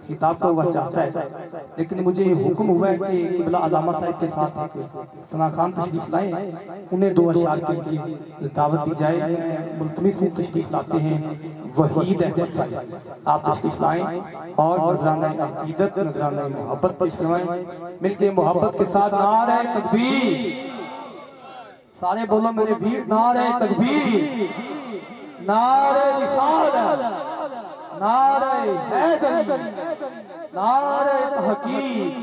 خطاب تو وہ چاہتا ہے، لیکن مجھے حکم ہوا ہے کہ قبلہ علامہ صاحب کے ساتھ ثنا خان تشریف لائیں، انہیں 2 اشعار کے لیے دعوت دی جائے۔ میں ملتمس ہوں تشریف لاتے ہیں وحید احمد صاحب، آپ تشریف لائیں اور نذرانہ عقیدت، نذرانہ محبت پیش کروائیں۔ مل کے محبت کے ساتھ نعرہ تکبیر، سارے بولو میرے ویر، نعرہ تکبیر، نعرہ رسالت، نعرہ حیدری، نعرہ تحقیق۔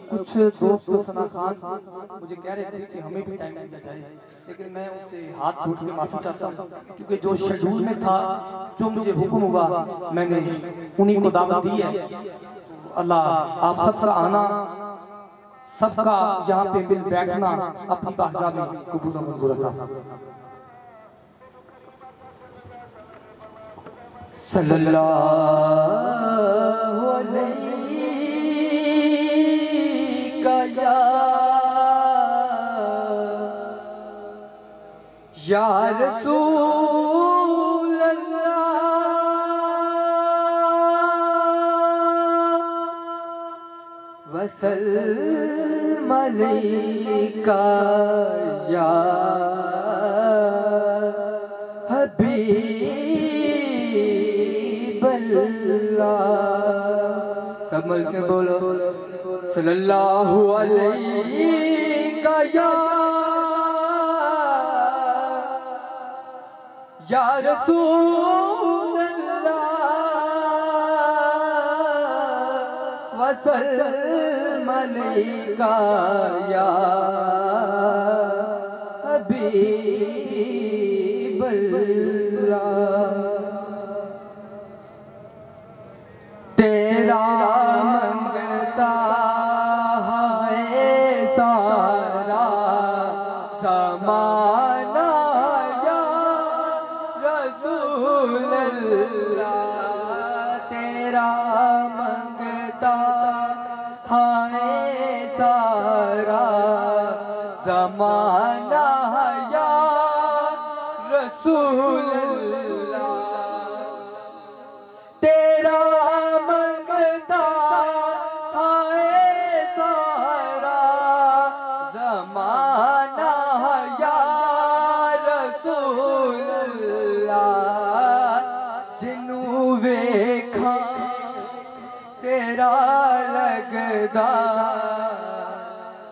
کچھ دوست ثنا خان مجھے کہہ رہے تھے کہ ہمیں بھی ٹائم دیا جائے، لیکن میں ان سے ہاتھ جوڑ کے معافی چاہتا ہوں، کیونکہ جو شیڈول میں تھا، جو مجھے حکم ہوا، میں نے انہی کو دعوت دی ہے۔ اللہ آپ سب کا آنا، سب کا یہاں پہ مل بیٹھنا اپنی بارگاہ میں قبول و منظور عطا۔ صلی اللہ علیہ یا رسول اللہ وسلم علیکہ یا حبیب اللہ۔ سب مل کے بولو صلی اللہ علیہ یا رسول اللہ وسلم علیکہ یا حبیب اللہ۔ تیرا منگتا ہے سارا زمانہ یا رسول اللہ، تیرا منگتا ہے سارا زمانہ یا رسول اللہ، تیرا منگتا ہے سارا زمانہ یا رسول اللہ، جنوں ویکھاں تیرا لگدا،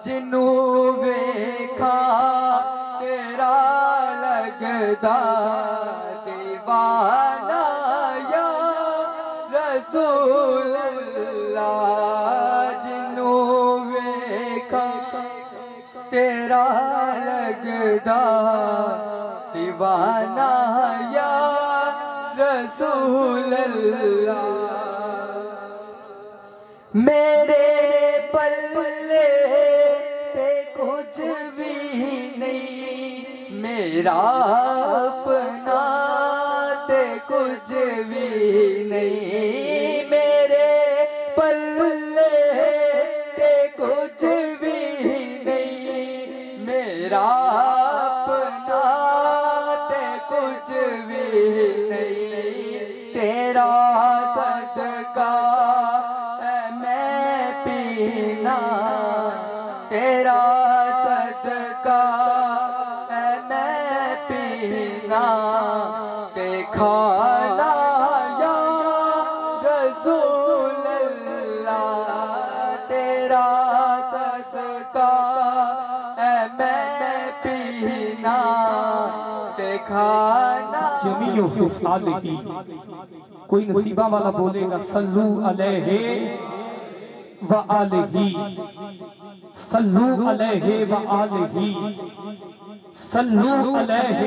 جنوں ویکھاں تیرا لگدا دیوانہ یا رسول اللہ، جنوں ویکھاں تیرا لگدا دیوانہ یا رسول اللہ۔ میرے پلے تے کچھ بھی نہیں، میرا اپنا تے کچھ بھی نہیں، میرے پلے تے کچھ بھی نہیں، میرا اپنا تے کچھ بھی نہیں، تیرا صدقہ میں پینا، تیرا صدقہ میں پینا تے کھانا یا رسول اللہ، تیرا صدقہ میں پینا تے کھانا۔ جمیع صالح کوئی نصیبہ والا بولے گا صلو علیہ وآلہ، صلو علیہ وآلہ، صلو علیہ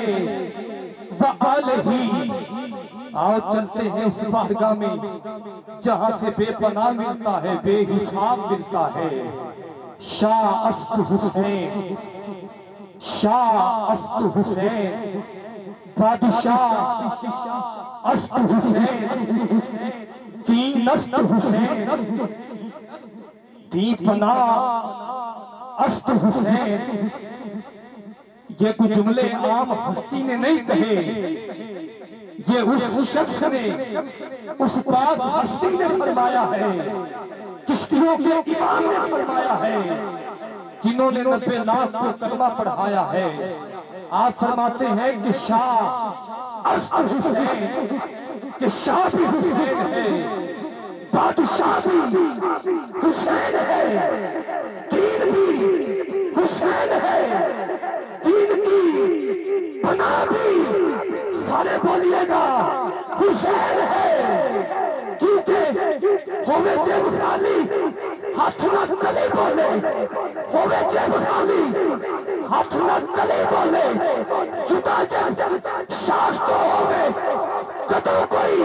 وآلہ۔ آؤ چلتے ہیں اس بارگاہ میں جہاں سے بے پناہ ملتا ہے، بے حساب ملتا ہے۔ شاہ است حسین، شاہ است حسین، بادشاہ است حسین، تین است حسین، دی پناہ است حسین۔ یہ کچھ جملے عام ہستی نے نہیں کہے، یہ اس شخص نے اس پاک ہستی نے فرمایا ہے، چشتیوں کے امام نے فرمایا ہے، جنہوں نے 90 لاکھ کو کلمہ پڑھایا ہے۔ آپ فرماتے ہیں کہ شاہ اصغر حسین، کہ شاہ بھی حسین ہے، بادشاہ بھی حسین ہے، دین بھی حسین ہے، دین کی پناہ بھی سارے بولیے گا حسین ہے، کیونکہ ہوئے جب خالی ہاتھ نہ تلے بولے، ہوئے جب خالی ہاتھ نہ تلے بولے، جدا جب شاہ تو ہوئے جدو کوئی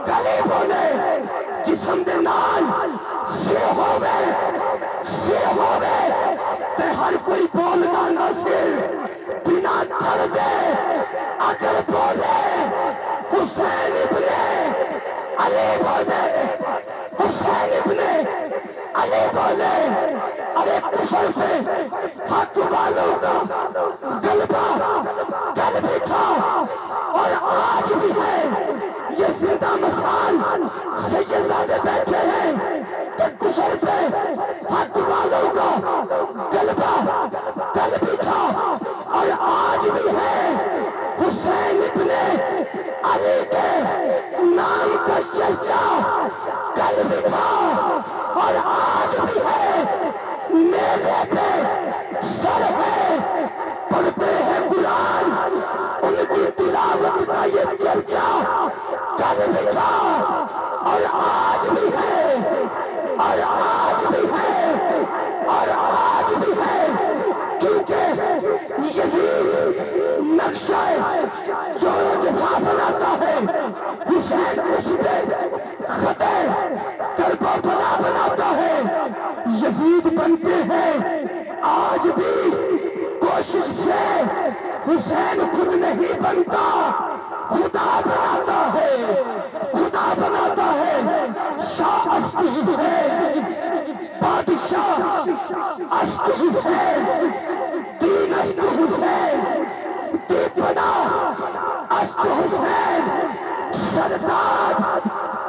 گلے بولے، جسم دے نال سے ہوئے تے ہر کوئی بولنا نہ صرف بنا تھر دے اگر بولے حسین ابن علی بولے، حسین ابن علی بولے، ارے کفر پہ حق والوں کا غلبہ کل بھی تھا اور آج بھی ہے، یہ زندہ مثال سجدہ بیٹھے ہیں کہ کفر پہ حق والوں کا غلبہ کل بھی تھا اور آج بھی ہے، حسین ابن علی کے نام کا چرچا کل بھی تھا اور آج بھی ہے، میرے پہ سر ہے، پڑھتے ہیں قرآن، ان کی تلاوت کا یہ چرچا کل بھی تھا اور آج بھی ہے، اور آج بھی ہے، اور آج بھی ہے، کیونکہ یہی نقشہ جو جفا بناتا ہے، حسین اس پہ خطے کربلا بناتا ہے، یزید بنتے ہیں آج بھی کوشش سے، حسین خود نہیں بنتا، خدا بناتا ہے، خدا بناتا ہے، شاہ اصغر حسین، بادشاہ اصغر حسین، دین اصغر حسین، دیپنا اصغر حسین، سردار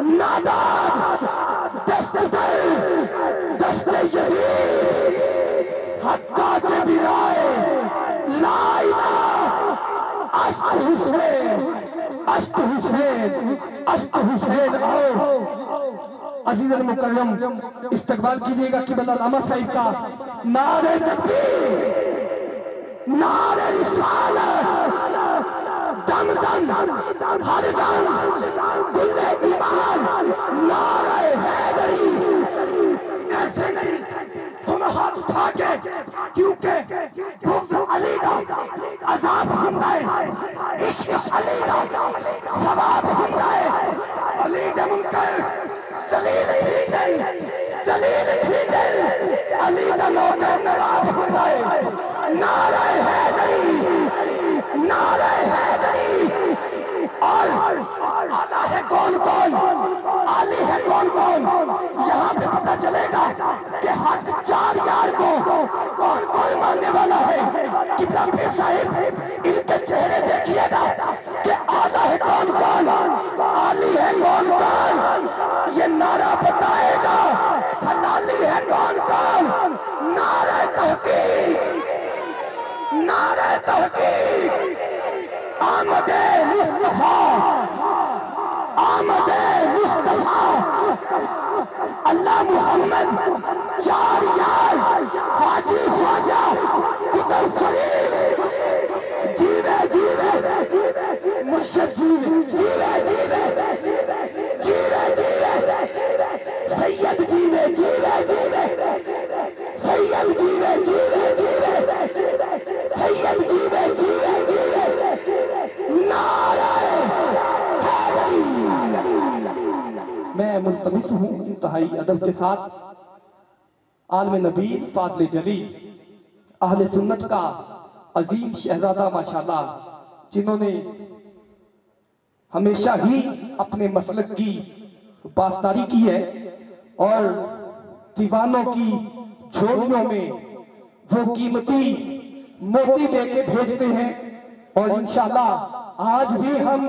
نادار دست شہید حقات برائے لا الہ اصغر حسین، اصغر حسین، اصغر حسین آؤ عزیز المکرم استقبال کیجئے گا قبلہ علامہ صاحب کا، نعرہ تکبیر، نعرہ رسالت، دم دم ہر دم کل ایمان، نعرہ حیدری، ایسے نہیں تم ہاتھ اٹھا کے، کیونکہ بغض علی کا عذاب ہوتا ہے، عشق علی کا ثواب ہوتا ہے، علی کا منکر ذلیل تھی گئی، ذلیل تھی گئی، علی کا نوکر نواب ہوتا ہے، نعرہ حیدری، نعرہ حیدری، اور آلہ ہے کون کون، علی ہے کون کون، یہاں پہ پتہ چلے گا کہ حق چار یار کو کون کون ماننے والا ہے، قبلہ پیر صاحب ان کے چہرے دیکھئے گا کہ آلہ ہے کون کون، علی ہے کون کون، یہ نعرہ بتائے گا، حلالی ہے کون کون، نعرہ تحقیق، نعرہ تحقیق، آمد مصطفیٰ، آمد مصطفیٰ، اللہ محمد چار یار، حاجی خواجہ قطب فرید، جیوے جیوے مرشد جیوے جیوے جیوے جیوے سید جیوے جیوے جیوے سید جیوے جیوے جیوے سید جیوے جیوے جیوے نعرہ حیدری۔ میں ملتمس ہوں انتہائی ادب کے ساتھ عالم نبی فاضل جلی اہل سنت کا عظیم شہزادہ ماشاءاللہ، جنہوں نے ہمیشہ ہی اپنے مسلک کی پاسداری کی ہے اور دیوانوں کی جھولیوں میں وہ قیمتی موتی دے کے بھیجتے ہیں، اور انشاءاللہ آج بھی ہم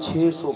600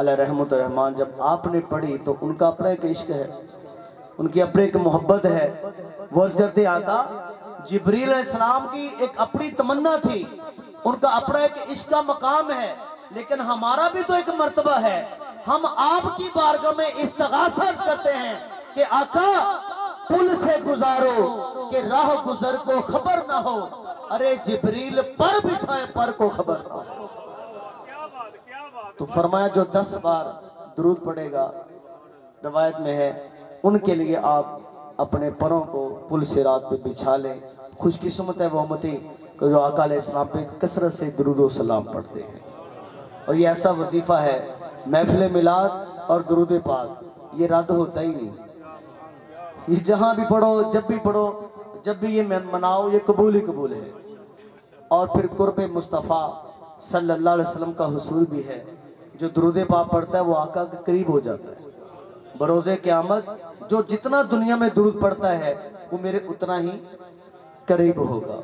علیہ رحمت الرحمان جب آپ نے پڑھی تو ان کا اپنا ایک عشق ہے، ان کی اپنے ایک محبت ہے. وہ عرض کرتے آقا جبریل علیہ السلام کی ایک اپنی تمنا تھی، ان کا اپنا ایک عشق کا مقام ہے، لیکن ہمارا بھی تو ایک مرتبہ ہے. ہم آپ کی بارگاہ میں استغاثت کرتے ہیں کہ آقا پل سے گزارو کہ راہ گزر کو خبر نہ ہو، ارے جبریل پر بچھائے پر کو خبر نہ ہو. تو فرمایا جو 10 بار درود پڑھے گا، روایت میں ہے، ان کے لیے آپ اپنے پروں کو پل صراط پہ بچھا لیں. خوش قسمت ہے وہ امتی کہ جو آقا علیہ السلام پہ کثرت سے درود و سلام پڑھتے ہیں. اور یہ ایسا وظیفہ ہے، محفل میلاد اور درود پاک یہ رد ہوتا ہی نہیں. یہ جہاں بھی پڑھو، جب بھی پڑھو، جب بھی یہ مناؤ، یہ قبول ہی قبول ہے. اور پھر قرب مصطفیٰ صلی اللہ علیہ وسلم کا حصول بھی ہے. جو درود پاک پڑھتا ہے وہ آقا کے قریب ہو جاتا ہے. بروز قیامت جو جتنا دنیا میں درود پڑھتا ہے وہ میرے اتنا ہی قریب ہوگا.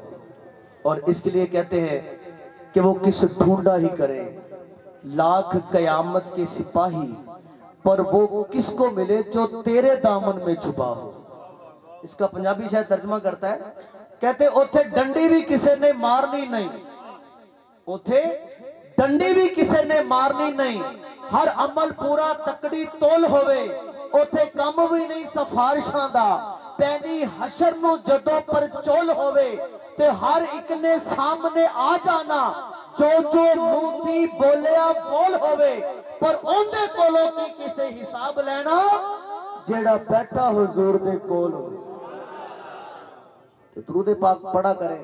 اور اس کے لیے کہتے ہیں کہ وہ کس ڈھونڈا ہی کرے لاکھ قیامت کے سپاہی، پر وہ کس کو ملے جو تیرے دامن میں چھپا ہو. اس کا پنجابی شاید ترجمہ کرتا ہے، کہتے اوتھے ڈنڈی بھی کسے نے مارنی نہیں، اوتھے ڈنڈی بھی کسے نے مارنی نہیں، ہر عمل پورا تکڑی تول ہوئے، اوتھے کم بھی نہیں سفارشاں دا، پینی حشر نو جدوں پر چول ہوئے تے ہر ایک نے سامنے آ جانا، جو جو منہ کی بولیا بول ہوئے، پر اوندے کولوں کی کسے حساب لینا جیڑا بیٹھا حضور دے کول ہوئے. درود پاک پڑھا کریں.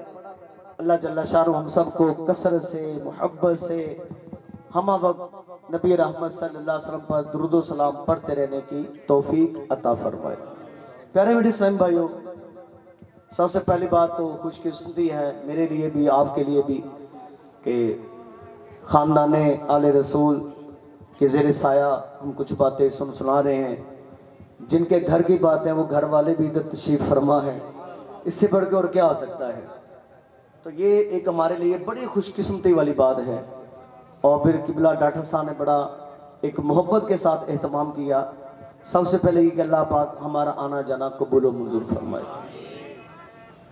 اللہ جل شانہ ہم سب کو کثرت سے محبت سے ہمہ وقت نبی رحمت صلی اللہ علیہ وسلم پر درود و سلام پڑھتے رہنے کی توفیق عطا فرمائے. پیارے میٹھے اسلام بھائیوں، سب سے پہلی بات تو خوش قسمتی ہے میرے لیے بھی آپ کے لیے بھی کہ خاندان آل رسول کے زیر سایہ ہم کچھ باتیں سنا رہے ہیں. جن کے گھر کی باتیں وہ گھر والے بھی ادھر تشریف فرما ہے، اس سے بڑھ کے اور کیا ہو سکتا ہے. تو یہ ایک ہمارے لیے بڑی خوش قسمتی والی بات ہے. اور پھر قبلہ ڈاکٹر صاحب نے بڑا ایک محبت کے ساتھ اہتمام کیا. سب سے پہلے یہ کہ اللہ پاک ہمارا آنا جانا قبول و منظور فرمائے.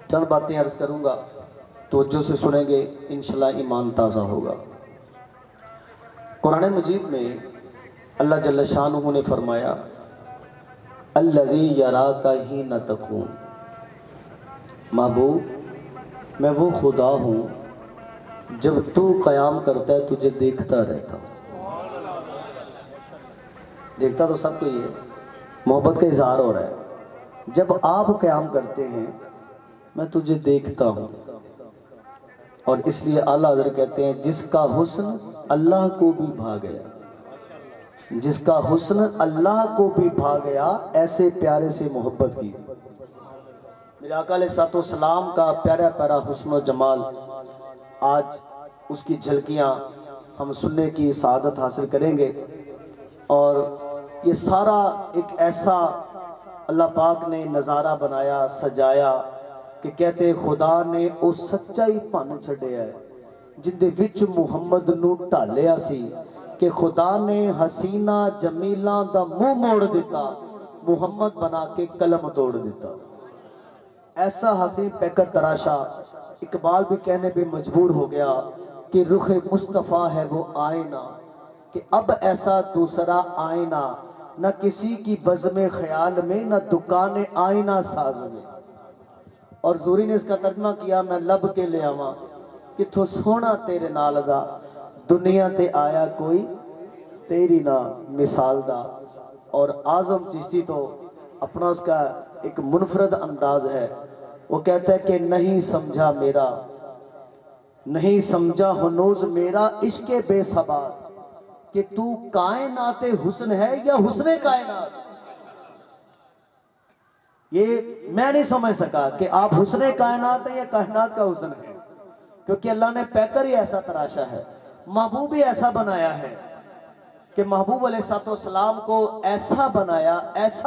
چند باتیں عرض کروں گا، توجہ سے سنیں گے، انشاءاللہ ایمان تازہ ہوگا. قرآن مجید میں اللہ جل شانہ نے فرمایا الذی یراک حین تقوم، محبوب میں وہ خدا ہوں جب تو قیام کرتا ہے تجھے دیکھتا رہتا ہوں. دیکھتا تو سب کو یہ محبت کا اظہار ہو رہا ہے. جب آپ قیام کرتے ہیں میں تجھے دیکھتا ہوں. اور اس لیے اعلیٰ حضرت کہتے ہیں جس کا حسن اللہ کو بھی بھا گیا، جس کا حسن اللہ کو بھی بھا گیا، ایسے پیارے سے محبت کی. میرے آقا علیہ الصلوۃ والسلام کا پیارا پیارا حسن و جمال، آج اس کی جھلکیاں ہم سننے کی سعادت حاصل کریں گے. اور یہ سارا ایک ایسا اللہ پاک نے نظارہ بنایا، سجایا کہ کہتے خدا نے او سچائی پن چھڑیا ہے جن دے وچ محمد نو ٹالیا سی، کہ خدا نے حسینہ جمیلاں دا منہ موڑ دیتا، محمد بنا کے قلم توڑ دیتا. ایسا حسین پیکر تراشا، اقبال بھی کہنے پہ مجبور ہو گیا کہ رخ مصطفیٰ ہے وہ آئینہ، کہ اب ایسا دوسرا آئینہ نہ کسی کی بزم خیال میں، نہ دکان آئینہ ساز میں. اور زوری نے اس کا ترجمہ کیا میں لب کے لے آواں کہ تو سونا تیرے نال دا، دنیا تے آیا کوئی تیری نہ مثال دا. اور اعظم چشتی تو اپنا اس کا ایک منفرد انداز ہے. وہ کہتا ہے کہ نہیں سمجھا میرا، نہیں سمجھا ہنوز میرا عشق بے ثبات، کہ تو کائنات حسن ہے یا حسن کائنات. یہ میں نہیں سمجھ سکا کہ آپ حسن کائنات ہیں یا کائنات کا حسن ہے، کیونکہ اللہ نے پیکر ہی ایسا تراشا ہے، محبوب ہی ایسا بنایا ہے کہ محبوب علیہ السلام کو ایسا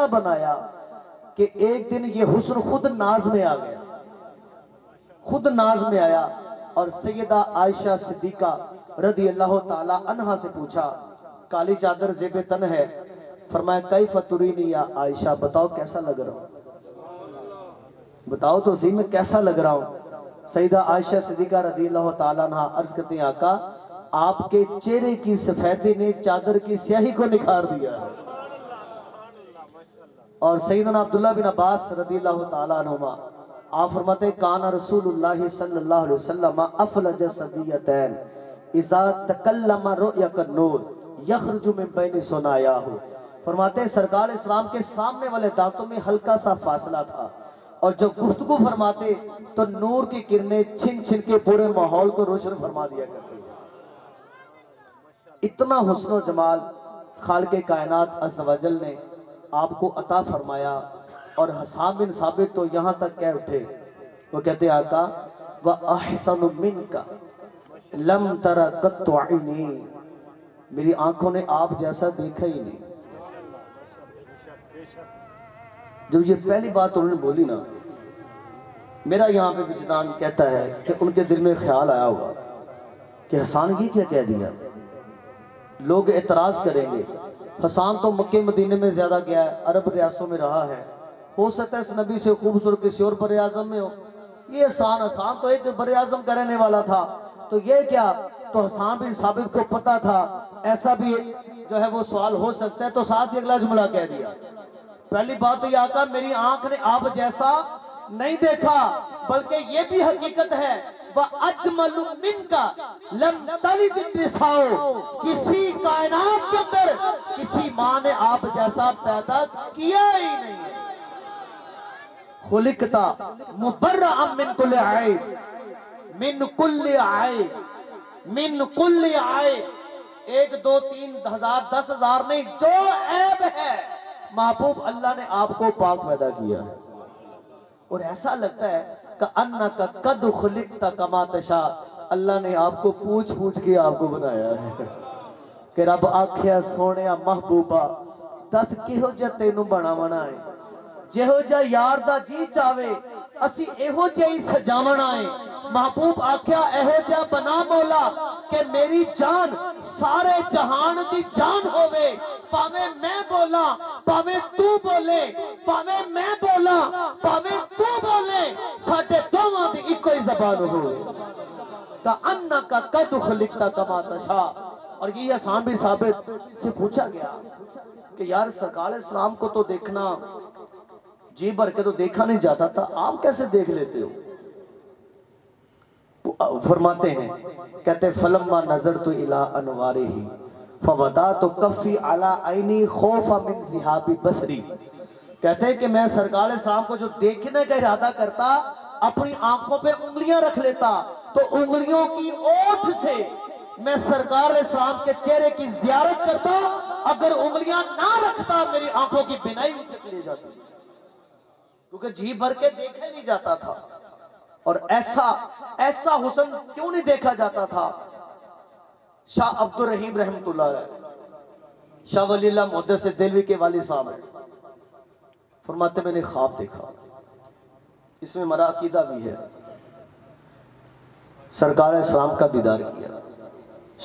بنایا کہ ایک دن یہ حسن خود ناز میں آ گیا، خود ناز میں آیا. اور سیدہ عائشہ صدیقہ رضی اللہ تعالی عنہا سے پوچھا کالی چادر زیب تن ہے. فرمایا کیف ترینی یا عائشہ, بتاؤ کیسا لگ رہا ہوں, بتاؤ تو صحیح میں کیسا لگ رہا ہوں. سیدہ عائشہ صدیقہ رضی اللہ تعالیٰ عنہ عرض کرتے ہیں آقا آپ کے چہرے کی سفیدی نے چادر کی سیاہی کو نکھار دیا ہے. اور سیدنا عبداللہ بن عباس رضی اللہ تعالیٰ عنہما آپ فرماتے ہیں کان رسول اللہ صلی اللہ علیہ وسلم افلج صبیتین اذا تکلم رؤیک النور یخرج من بین ثنایاہ. فرماتے ہیں سرکار اسلام کے سامنے والے دانتوں میں ہلکا سا فاصلہ تھا, اور جب گفتگو فرماتے تو نور کی کرنیں چھن چھن کے پورے ماحول کو روشن فرما دیا کرتی. اتنا حسن و جمال خالق کائنات عز و جل نے آپ کو عطا فرمایا. اور حسان بن ثابت تو یہاں تک کہہ اٹھے, وہ کہتے آقا وَأَحْسَنُ مِنْكَ لَمْ تَرَ قَطُّ عَيْنِي, میری آنکھوں نے آپ جیسا دیکھا ہی نہیں. جب یہ پہلی بات انہوں نے بولی نا, میرا یہاں پہ وجدان کہتا ہے کہ ان کے دل میں خیال آیا ہوگا کہ حسان کی کیا کہہ دیا, لوگ اعتراض کریں گے. حسان تو مکہ مدینے میں زیادہ گیا ہے, عرب ریاستوں میں رہا ہے, ہو سکتا ہے اس نبی سے خوبصورت کسی اور بر اعظم میں ہو. یہ حسان تو ایک بر اعظم کا رہنے والا تھا, تو یہ کیا, تو حسان بن ثابت کو پتا تھا ایسا بھی جو ہے وہ سوال ہو سکتا ہے, تو ساتھ ہی اگلا جملہ کہہ دیا. پہلی بات تو یہ آقا میری آنکھ نے آپ جیسا نہیں دیکھا, بلکہ یہ بھی حقیقت ہے وَأَجْمَلُ مِنْكَ لَمْ تَلِدِ النِّسَاءُ, کسی کائنات کے اندر کسی ماں نے آپ جیسا پیدا کیا ہی نہیں ہے. خلقتا مبرأ من کل عیب, من کل عیب, من کل عیب, 1 2 3 ہزار 10,000 نہیں, جو عیب ہے محبوب اللہ نے آپ کو پاک پیدا کیا ہے. اور ایسا لگتا ہے کہ اَنَّكَ قَدْ خُلِقْتَ كَمَا تَشَاءُ, اللہ نے آپ کو پوچھ پوچھ کے آپ کو بنایا ہے کہ رب آکھیا سونیا محبوبہ دس کہو جا تینوں بناونا ہے, جہو جا یار دا جی چاہے اسی ایہو جائی سجاونا ہے. محبوب آکھیا ایہو جا بنا مولا کہ میری جان سارے جہان دی جان ہوئے, پاوے میں بولا پاوے تو بولے, پاوے میں بولا پاوے تو بولے, ساڈے دوواں دی ایک ہی زبان ہوئے. کَأَنَّكَ قَدْ خُلِقْتَ كَمَا تَشَاءُ. اور یہ حسان بن ثابت سے پوچھا گیا کہ یار سرکار اسلام کو تو دیکھنا جی بھر کے تو دیکھا نہیں جاتا تھا, آپ کیسے دیکھ لیتے ہو؟ فرماتے ہیں, کہتے فلما نظرت الى انوارہ فوضعت کفی علی عینی خوفا من ذہاب بصری. کہتے ہیں کہ میں سرکار اسلام کو جو دیکھنے کا ارادہ کرتا اپنی آنکھوں پہ انگلیاں رکھ لیتا, تو انگلیوں کی اوٹھ سے میں سرکار اسلام کے چہرے کی زیارت کرتا, اگر انگلیاں نہ رکھتا میری آنکھوں کی بینائی چلی جاتی, کیونکہ جی بھر کے دیکھا نہیں جاتا تھا. اور ایسا حسن کیوں نہیں دیکھا جاتا تھا؟ شاہ عبد الرحیم رحمت اللہ علیہ, شاہ ولی اللہ محدث دہلوی کے والد صاحب ہیں, فرماتے میں نے خواب دیکھا, اس میں میرا عقیدہ بھی ہے, سرکار اسلام کا دیدار کیا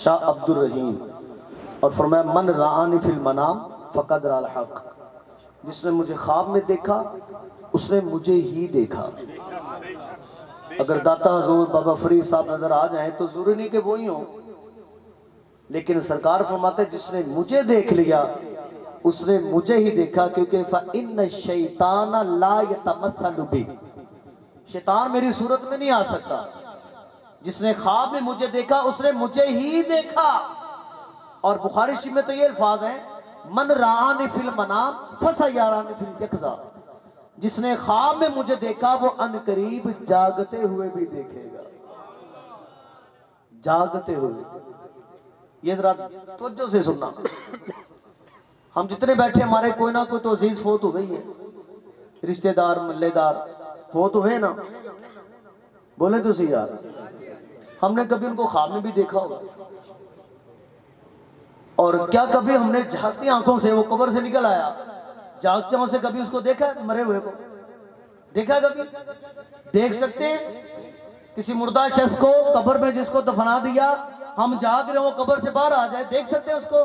شاہ عبد الرحیم, اور فرمایا من رآنی فی المنام فقد رأى الحق, جس نے مجھے خواب میں دیکھا اس نے مجھے ہی دیکھا. اگر داتا حضور بابا فرید صاحب نظر آ جائیں تو ضروری نہیں کہ وہی ہوں, لیکن سرکار فرماتے جس نے مجھے دیکھ لیا اس نے مجھے ہی دیکھا, کیونکہ فَإِنَّ الشَّيْطَانَ لَا يَتَمَثَّلُ بِي, شیطان میری صورت میں نہیں آ سکتا. جس نے خواب میں مجھے دیکھا اس نے مجھے ہی دیکھا. اور بخاری شریف میں تو یہ الفاظ ہیں من رآنی فی المنام فسیرانی فی الیقظہ, جس نے خواب میں مجھے دیکھا وہ ان قریب جاگتے ہوئے بھی دیکھے گا, جاگتے ہوئے. یہ ذرا توجہ سے سننا, ہم جتنے بیٹھے ہمارے کوئی نہ کوئی تو عزیز فوت ہو گئی ہے, رشتہ دار ملے دار فوت ہوئے نا, بولے تو سی یار, ہم نے کبھی ان کو خواب میں بھی دیکھا ہوگا, اور کیا کبھی ہم نے جھانکتی آنکھوں سے وہ قبر سے نکل آیا جاگتے ہوں سے کبھی اس کو دیکھا ہے؟ مرے ہوئے کو دیکھا کبھی؟ دیکھ سکتے ہیں کسی مردہ شخص کو قبر میں جس کو دفنا دیا, ہم جاگ رہے ہوں قبر سے باہر آ جائے, دیکھ سکتے ہیں اس کو؟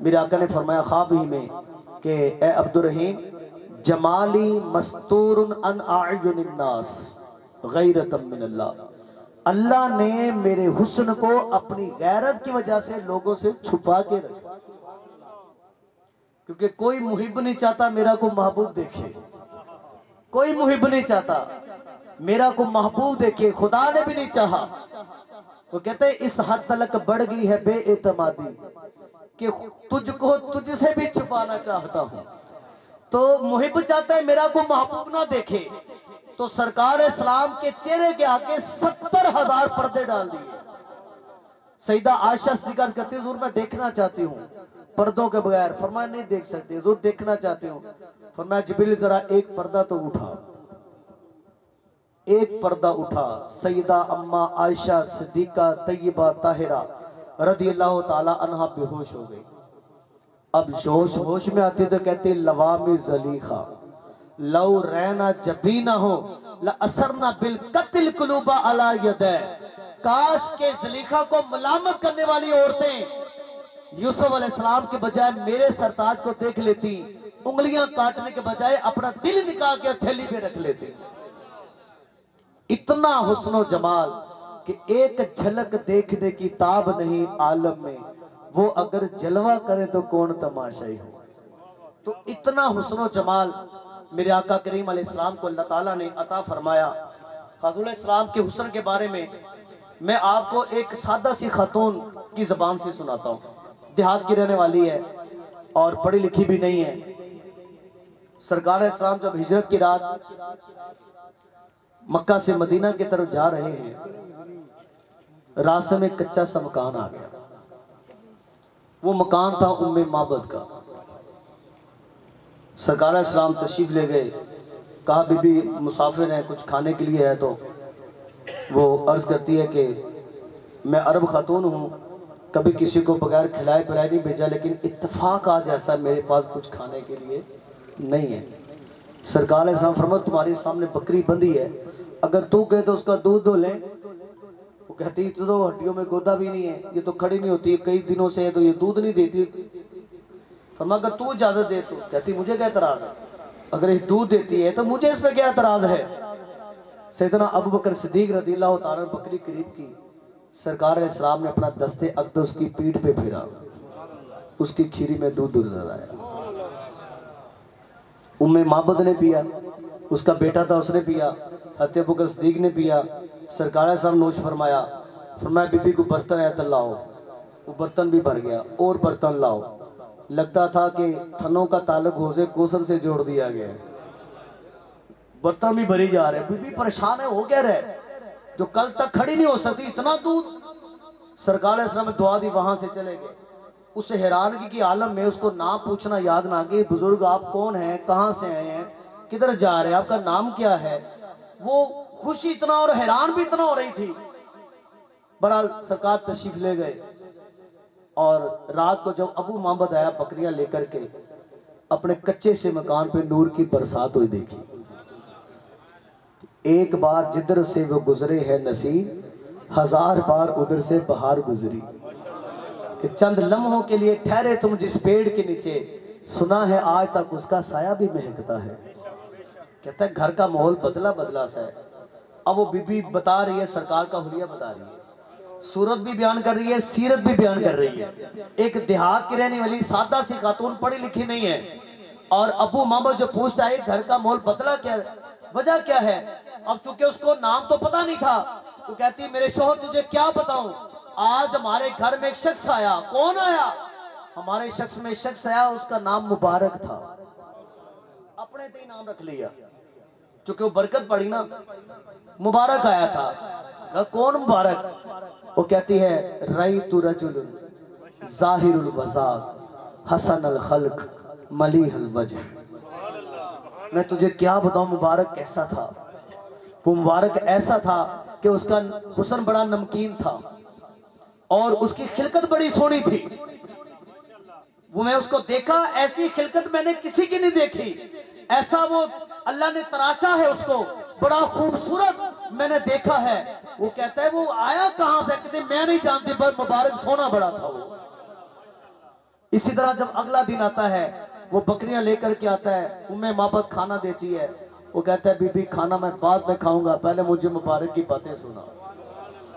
میرے آقا نے فرمایا خواب ہی میں کہ اے عبدالرحیم جمالی مستور ان اعین الناس غیرۃ من اللہ، اللہ نے میرے حسن کو اپنی غیرت کی وجہ سے لوگوں سے چھپا کے رکھا، کیونکہ کوئی محب نہیں چاہتا میرا کو محبوب دیکھے، کوئی محب نہیں چاہتا میرا کو محبوب دیکھے، خدا نے بھی نہیں چاہا۔ وہ کہتے ہیں اس حد تلک بڑھ گئی ہے بے اعتمادی کہ تجھ کو تجھ سے بھی چھپانا چاہتا ہوں۔ تو محب چاہتا ہے میرا کو محبوب نہ دیکھے، تو سرکار اسلام کے چہرے کے آگے 70,000 پردے ڈال دیے۔ سیدہ عائشہ صدیقہ کہتی ہے حضور میں دیکھنا چاہتی ہوں پردوں کے بغیر، فرمایا نہیں دیکھ سکتے حضور دیکھنا چاہتی ہوں، فرمایا جبریل ذرا ایک پردہ تو اٹھا، ایک پردہ اٹھا، سیدہ اما عائشہ صدیقہ طیبہ طاہرہ رضی اللہ تعالی عنہا بے ہوش ہو گئی۔ اب ہوش میں آتی تو کہتے لوامی زلیخہ لو رینا جبینہ ہو لأسرنا بالقتل قلوبہ علی یدے، کاش کے زلیخہ کو ملامت کرنے والی عورتیں یوسف علیہ السلام کے بجائے میرے سرتاج کو دیکھ لیتی، انگلیاں کاٹنے کے بجائے اپنا دل نکال کے تھیلی پہ رکھ لیتے۔ اتنا حسن و جمال کہ ایک جھلک دیکھنے کی تاب نہیں عالم میں، وہ اگر جلوہ کرے تو کون تماشائی ہو۔ تو اتنا حسن و جمال میرے آقا کریم علیہ السلام کو اللہ تعالیٰ نے عطا فرمایا۔ حضور علیہ السلام کے حسن کے بارے میں آپ کو ایک سادہ سی خاتون کی زبان سے سناتا ہوں، دیہات کی رہنے والی ہے اور پڑھی لکھی بھی نہیں ہے۔ سرکار علیہ السلام جب ہجرت کی رات مکہ سے مدینہ کی طرف جا رہے ہیں، راستے میں کچا سا مکان آ گیا۔ وہ مکان تھا ام معبد کا۔ سرکار علیہ السلام تشریف لے گئے، کہا بی بی مسافر ہیں کچھ کھانے کے لیے ہے، تو وہ عرض کرتی ہے کہ میں عرب خاتون ہوں، کبھی کسی کو بغیر کھلائے پلائے نہیں بھیجا، لیکن اتفاق آج ایسا میرے پاس کچھ کھانے کے لیے نہیں ہے۔ سرکار علیہ السلام فرمایا تمہارے سامنے بکری بندھی ہے، اگر تو کہے تو اس کا دودھ دو لیں۔ وہ کہتی تو ہڈیوں میں گودا بھی نہیں ہے، یہ تو کھڑی نہیں ہوتی، کئی دنوں سے ہے تو یہ دودھ نہیں دیتی۔ فرمایا اگر تو اجازت دے تو، کہتی مجھے کیا اعتراض ہے، اگر یہ دودھ دیتی ہے تو مجھے اس پہ کیا اعتراض ہے۔ سیدنا ابو بکر صدیق رضی اللہ تعالیٰ نے بکری قریب کی، سرکار علیہ السلام نے اپنا دستے اقدس کی پیٹھ پہ پھیرا، اس کی کھیری میں دودھ نظر آیا۔ ام معبد نے پیا، اس کا بیٹا تھا اس نے پیا، حضرت ابو بکر صدیق نے پیا۔ سرکار علیہ السلام نوش فرمایا، فرمایا بی بی کو برتن ہے تو لاؤ۔ وہ برتن بھی بھر گیا، اور برتن لاؤ۔ لگتا تھا کہ تھنوں کا تعلق حوض کوثر سے جوڑ دیا گیا ہے، برتن بھی بھری جا رہے۔ بی بی پریشان ہے، ہو گیا رہے جو کل تک کھڑی نہیں ہو سکتی، اتنا دودھ۔ سرکار علیہ السلام نے دعا دی، وہاں سے چلے گئے۔ اس حیرانگی کی عالم میں اس کو نام پوچھنا یاد نہ کہ بزرگ آپ کون ہیں، کہاں سے آئے ہیں، کدھر جا رہے ہیں، آپ کا نام کیا ہے۔ وہ خوشی اتنا اور حیران بھی اتنا ہو رہی تھی۔ بہرحال سرکار تشریف لے گئے، اور رات کو جب ابو معبد آیا بکریاں لے کر کے، اپنے کچے سے مکان پہ نور کی برسات ہوئی دیکھی۔ ایک بار جدھر سے وہ گزرے ہے نسیم، 1000 بار ادھر سے بہار گزری۔ کہ چند لمحوں کے لیے ٹھہرے تم جس پیڑ کے نیچے، سنا ہے آج تک اس کا سایہ بھی مہکتا ہے۔ کہتا ہے گھر کا ماحول بدلا بدلا سا ہے۔ اب وہ بی بی بتا رہی ہے، سرکار کا حلیہ بتا رہی ہے، صورت بھی بیان کر رہی ہے، سیرت بھی بیان کر رہی ہے۔ ایک دیہات کی رہنے والی سادہ سی خاتون، پڑھی لکھی نہیں ہے، اور ابو محمد جو پوچھتا ہے گھر کا ماحول بدلا کیا، وجہ کیا ہے۔ اب چونکہ اس کو نام تو پتا نہیں تھا، وہ کہتی میرے شوہر تجھے کیا بتاؤں، آج ہمارے گھر میں ایک شخص آیا۔ کون آیا؟ ہمارے شخص میں شخص آیا، اس کا نام مبارک تھا۔ اپنے تے ہی نام رکھ لیا، چونکہ وہ برکت پڑی نا، مبارک آیا تھا۔ کہا کون مبارک؟ وہ کہتی ہے رَأَيْتُ رَجُلٌ ظاہر الوضاء حسن الخلق ملیح الوجہ۔ میں تجھے کیا بتاؤں مبارک کیسا تھا۔ وہ مبارک ایسا تھا کہ اس کا حسن بڑا نمکین تھا، اور اس کی خلقت بڑی سونی تھی۔ وہ میں اس کو دیکھا، ایسی خلقت میں نے کسی کی نہیں دیکھی، ایسا وہ اللہ نے تراشا ہے اس کو، بڑا خوبصورت میں نے دیکھا ہے۔ وہ کہتا ہے وہ آیا کہاں سے، کہتے میں نہیں جانتی، پر مبارک سونا بڑا تھا وہ۔ اسی طرح جب اگلا دن آتا ہے وہ بکریاں لے کر کے آتا ہے، مابد کھانا دیتی ہے، وہ کہتا ہے بی بی کھانا میں بعد میں کھاؤں گا، پہلے مجھے مبارک کی باتیں سنا۔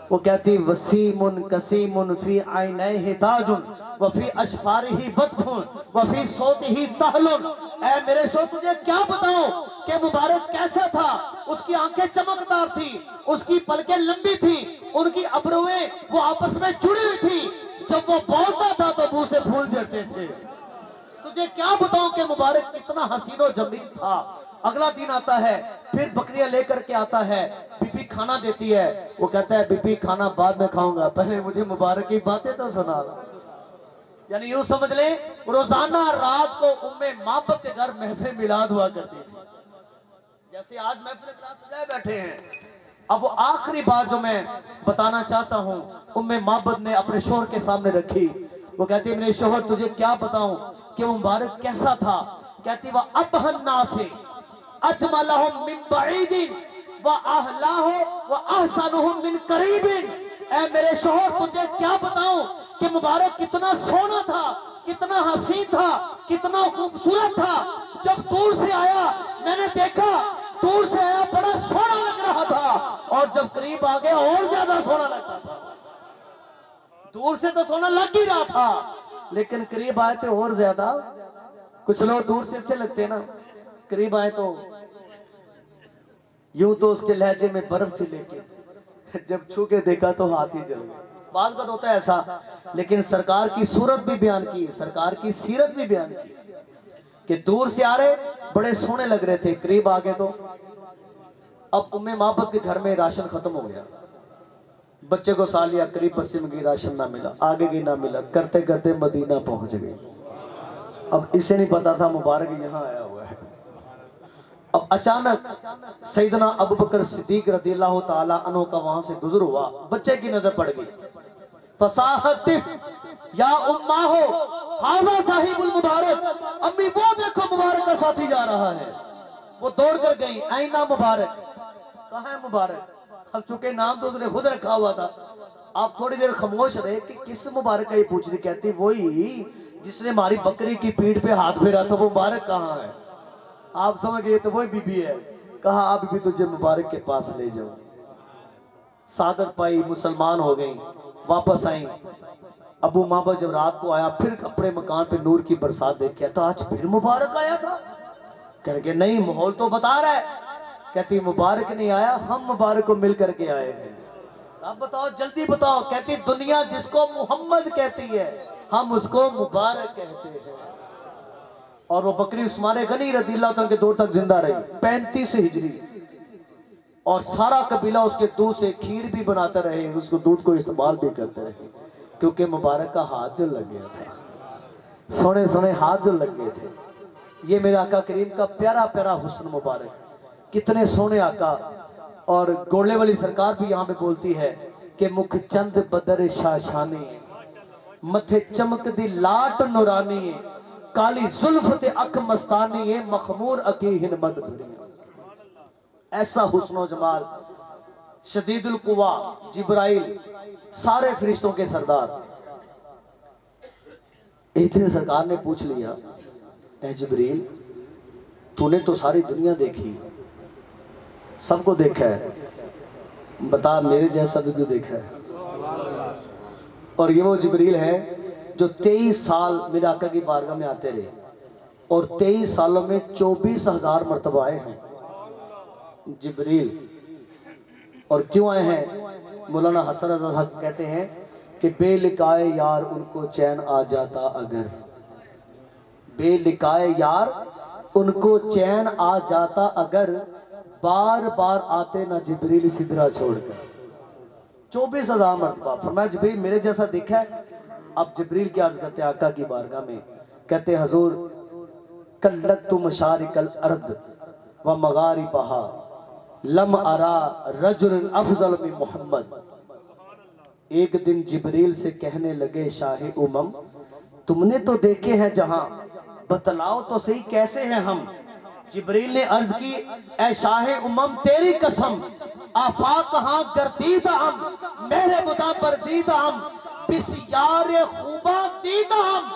وہ کہتی وسیم کسیم فی عینیہ تاج وفی اشفارہ وطف وفی صوتہ سہل۔ اے میرے شو تجھے کیا بتاؤں کہ مبارک کیسا تھا؟ اس کی آنکھیں چمکدار تھی، اس کی پلکیں لمبی تھی، ان کی ابرویں وہ آپس میں جڑی ہوئی تھی، جب وہ بولتا تھا تو منہ سے پھول جھڑتے تھے۔ تجھے کیا بتاؤں کہ مبارک کتنا حسین و جمیل تھا۔ اگلا دن آتا ہے، پھر بکریاں لے کر کے آتا ہے، بی بی کھانا دیتی ہے، وہ کہتا ہے بی بی کھانا بعد میں کھاؤں گا، پہلے مجھے مبارک کی باتیں تو سنا۔ یعنی یوں سمجھ لیں روزانہ رات کو مابد کے گھر محفل میلاد ہوا کرتی تھی، جیسے آج محفل میلاد سجائے بیٹھے ہیں۔ اب وہ آخری بات جو میں بتانا چاہتا ہوں مابد نے اپنے شوہر کے سامنے رکھی، وہ کہتی ہے میرے شوہر تجھے کیا بتاؤں کہ وہ مبارک کیسا تھا؟ کہتی وَأَبْهَ النَّاسِ أَجْمَلَهُمْ مِنْ بَعِيدٍ وَأَهْلَاهُ وَأَحْسَنُهُمْ مِنْ قَرِيبٍ۔ اے میرے شوہر تجھے کیا بتاؤں کہ مبارک کتنا سونا تھا، کتنا حسین تھا، کتنا خوبصورت تھا۔ جب دور سے آیا میں نے دیکھا، دور سے آیا بڑا سونا لگ رہا تھا، اور جب قریب آ گیا اور زیادہ سونا لگتا تھا۔ دور سے تو سونا لگ ہی رہا تھا، لیکن قریب آئے تھے اور زیادہ۔ کچھ لوگ دور سے اچھے لگتے ہیں نا، قریب آئے تو یوں تو اس کے لہجے میں برف تھی، لیکن جب چھو کے دیکھا تو ہاتھ ہی جل گئے۔ بعض کا ہوتا ہے ایسا، لیکن سرکار کی صورت بھی بیان کی، سرکار کی سیرت بھی بیان کی کہ دور سے آ رہے بڑے سونے لگ رہے تھے، قریب آگے تو اب مابد کے گھر میں راشن ختم ہو گیا، بچے کو سال لیا، قریب بستی میں گئی، راشن نہ ملا، آگے گئی نہ ملا، کرتے کرتے مدینہ پہنچ گئی۔ اب اسے نہیں پتا تھا مبارک یہاں آیا ہوا ہے۔ اب اچانک سیدنا ابوبکر صدیق رضی اللہ تعالیٰ عنہ کا وہاں سے گزر ہوا، بچے کی نظر پڑ گئی، فصاحت یا اماہو ھذا صاحب المبارک، امی وہ دیکھو مبارک کا ساتھی جا رہا ہے۔ وہ دوڑ کر گئی، آئینہ مبارک، کہاں ہے مبارک؟ اب چونکہ نام تو اس نے خود رکھا ہوا تھا، آپ تھوڑی دیر خاموش رہے کہ کس مبارک کا یہ پوچھ رہی، کہتی وہی جس نے ہماری بکری کی پیٹھ پہ ہاتھ پھیرا تھا، وہ مبارک کہاں ہے؟ آپ سمجھ گئے تو وہی بی بی ہے۔ کہا اب بھی تجھے مبارک کے پاس لے جاؤں۔ سعادت پائی، مسلمان ہو گئیں، واپس آئیں۔ ابو مابد جب رات کو آیا، پھر اپنے مکان پہ نور کی برسات دیکھ کے آتا، آج پھر مبارک آیا تھا؟ کہنے کہ نہیں، ماحول تو بتا رہا ہے۔ کہتی مبارک نہیں آیا، ہم مبارک کو مل کر کے آئے ہیں۔ اب بتاؤ، جلدی بتاؤ۔ کہتی دنیا جس کو محمد کہتی ہے ہم اس کو مبارک کہتے ہیں۔ اور وہ بکری عثمان غنی رضی اللہ عنہ کے دور تک زندہ رہی، 35 ہجری، اور سارا قبیلہ اس کے دودھ سے کھیر بھی بناتے رہے، اس کو دودھ کو استعمال بھی کرتے رہے، کیونکہ مبارک کا ہاتھ جو لگ گیا تھا، سونے سونے ہاتھ جو لگ گئے تھے۔ یہ میرے آقا کریم کا پیارا پیارا حسن مبارک، کتنے سونے آقا۔ اور گوڑلے والی سرکار بھی یہاں پہ بولتی ہے کہ مکھ چند بدر شاشانی، متھے چمک دی لاٹ نورانی، کالی زلفت اک مستانی، مخمور اکیہن مد بھریاں۔ ایسا حسن و جمال، شدید القوا جبرائیل، سارے فرشتوں کے سردار۔ ایک دن سرکار نے پوچھ لیا، اے جبریل تو نے تو ساری دنیا دیکھی، سب کو دیکھا ہے، بتا میرے جیسا بھی کیوں دیکھا ہے؟ اور یہ وہ جبریل ہے جو 23 سال میرے آقا کی بارگاہ میں آتے رہے، اور 23 سالوں میں 24,000 مرتبہ آئے ہیں جبریل۔ اور کیوں آئے ہیں؟ مولانا حسن رضا صاحب کہتے ہیں کہ بے لقائے یار ان کو چین آ جاتا اگر، بے لقائے یار ان کو چین آ جاتا اگر، بار بار آتے نہ جبریل سدرا چھوڑ کر۔ 24,000 مرتبہ فرمایا جبریل میرے جیسا دیکھا ہے؟ اب جبریل کی عرض کرتے آقا کی بارگاہ میں، کہتے حضور کلکت مشارق الارض و مغاربہا لم ارا رجل افضل من محمد۔ ایک دن جبریل سے کہنے لگے شاہ امم تم نے تو دیکھے ہیں جہاں، بتلاؤ تو صحیح کیسے ہیں ہم؟ جبریل نے عرض کی اے شاہ امم تیری قسم، آفاق ہاں گردید ہم، میرے بدا پر دید ہم، بسیار خوبہ دید ہم،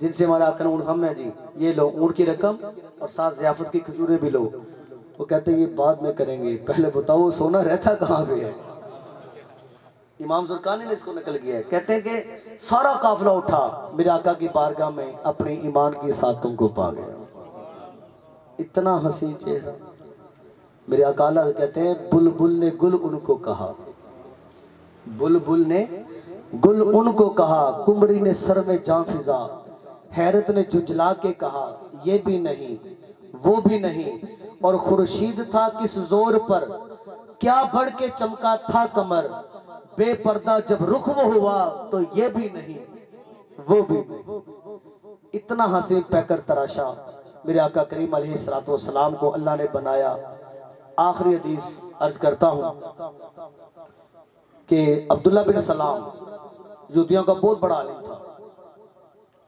جن سے ہمارے آقا نے اونٹ ہم ہے جی یہ لو اونٹ کی رقم اور ساتھ ضیافت کی کھجوریں بھی لو. وہ کہتے ہیں یہ بعد میں کریں گے, پہلے بتاؤ سونا رہتا کہاں پہ ہے. امام زرقانی نے اس کو نقل کیا ہے, کہتے ہیں کہ سارا قافلہ اٹھا میرے آقا کی بارگاہ میں اپنے ایمان کی ساتوں کو پا گیا. اتنا حسین چہرہ. میرے آقا کہتے ہیں بلبل نے گل ان کو کہا, بلبل نے گل ان کو کہا, کمری نے سر میں جان فضا, حیرت نے جھنجھلا کے کہا یہ بھی نہیں وہ بھی نہیں, اور خورشید تھا کس زور پر کیا بڑھ کے چمکا تھا کمر, بے پردہ جب رخ وہ ہوا تو یہ بھی نہیں وہ بھی نہیں. اتنا حسین پیکر تراشا میرے آقا کریم علیہ السلام کو اللہ نے بنایا. آخری حدیث عرض کرتا ہوں کہ عبداللہ بن سلام یہودیوں کا بہت بڑا عالم تھا,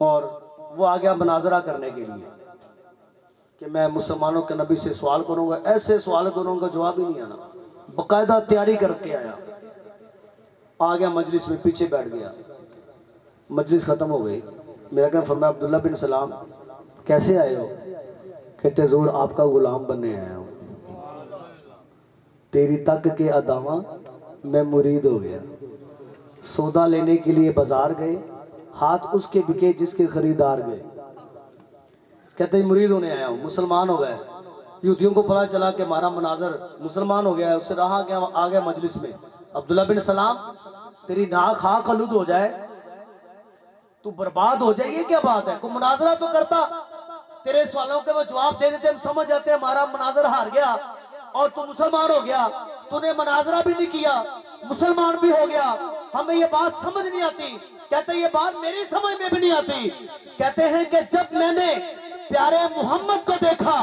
اور وہ آ گیا مناظرہ کرنے کے لیے کہ میں مسلمانوں کے نبی سے سوال کروں گا. ایسے سوال کروں گا جواب ہی نہیں آنا, باقاعدہ تیاری کر کے آیا. آ گیا مجلس میں, پیچھے بیٹھ گیا, مجلس ختم ہو گئی. میرا کہنا فرمایا عبداللہ بن سلام کیسے آئے ہو؟ کہتے حضور آپ کا غلام بننے آیا ہوں. تیری تک کے اداواں میں مرید ہو گیا. سودا لینے کے لیے بازار گئے, ہاتھ اس کے بکے جس کے خریدار گئے. کہتے ہیں مرید ہونے آیا ہوں, مسلمان ہو گئے. یہودیوں کو پتا چلا کہ ہمارا مناظر مسلمان ہو گیا ہے, اس سے رہا گیا, آ گیا مجلس میں. عبداللہ بن سلام تیری ناک خاک آلود ہو جائے, تو برباد ہو جائے, یہ کیا بات ہے؟ کوئی مناظرہ تو کرتا, تیرے سوالوں کے وہ جواب دے دیتے, ہم سمجھ جاتے ہیں ہمارا مناظر ہار گیا اور تو مسلمان ہو گیا. تو نے مناظرہ بھی نہیں کیا, مسلمان بھی ہو گیا, ہمیں یہ بات سمجھ نہیں آتی. کہتے ہیں یہ بات میری سمجھ میں بھی نہیں آتی. کہتے ہیں کہ جب میں نے پیارے محمد کو دیکھا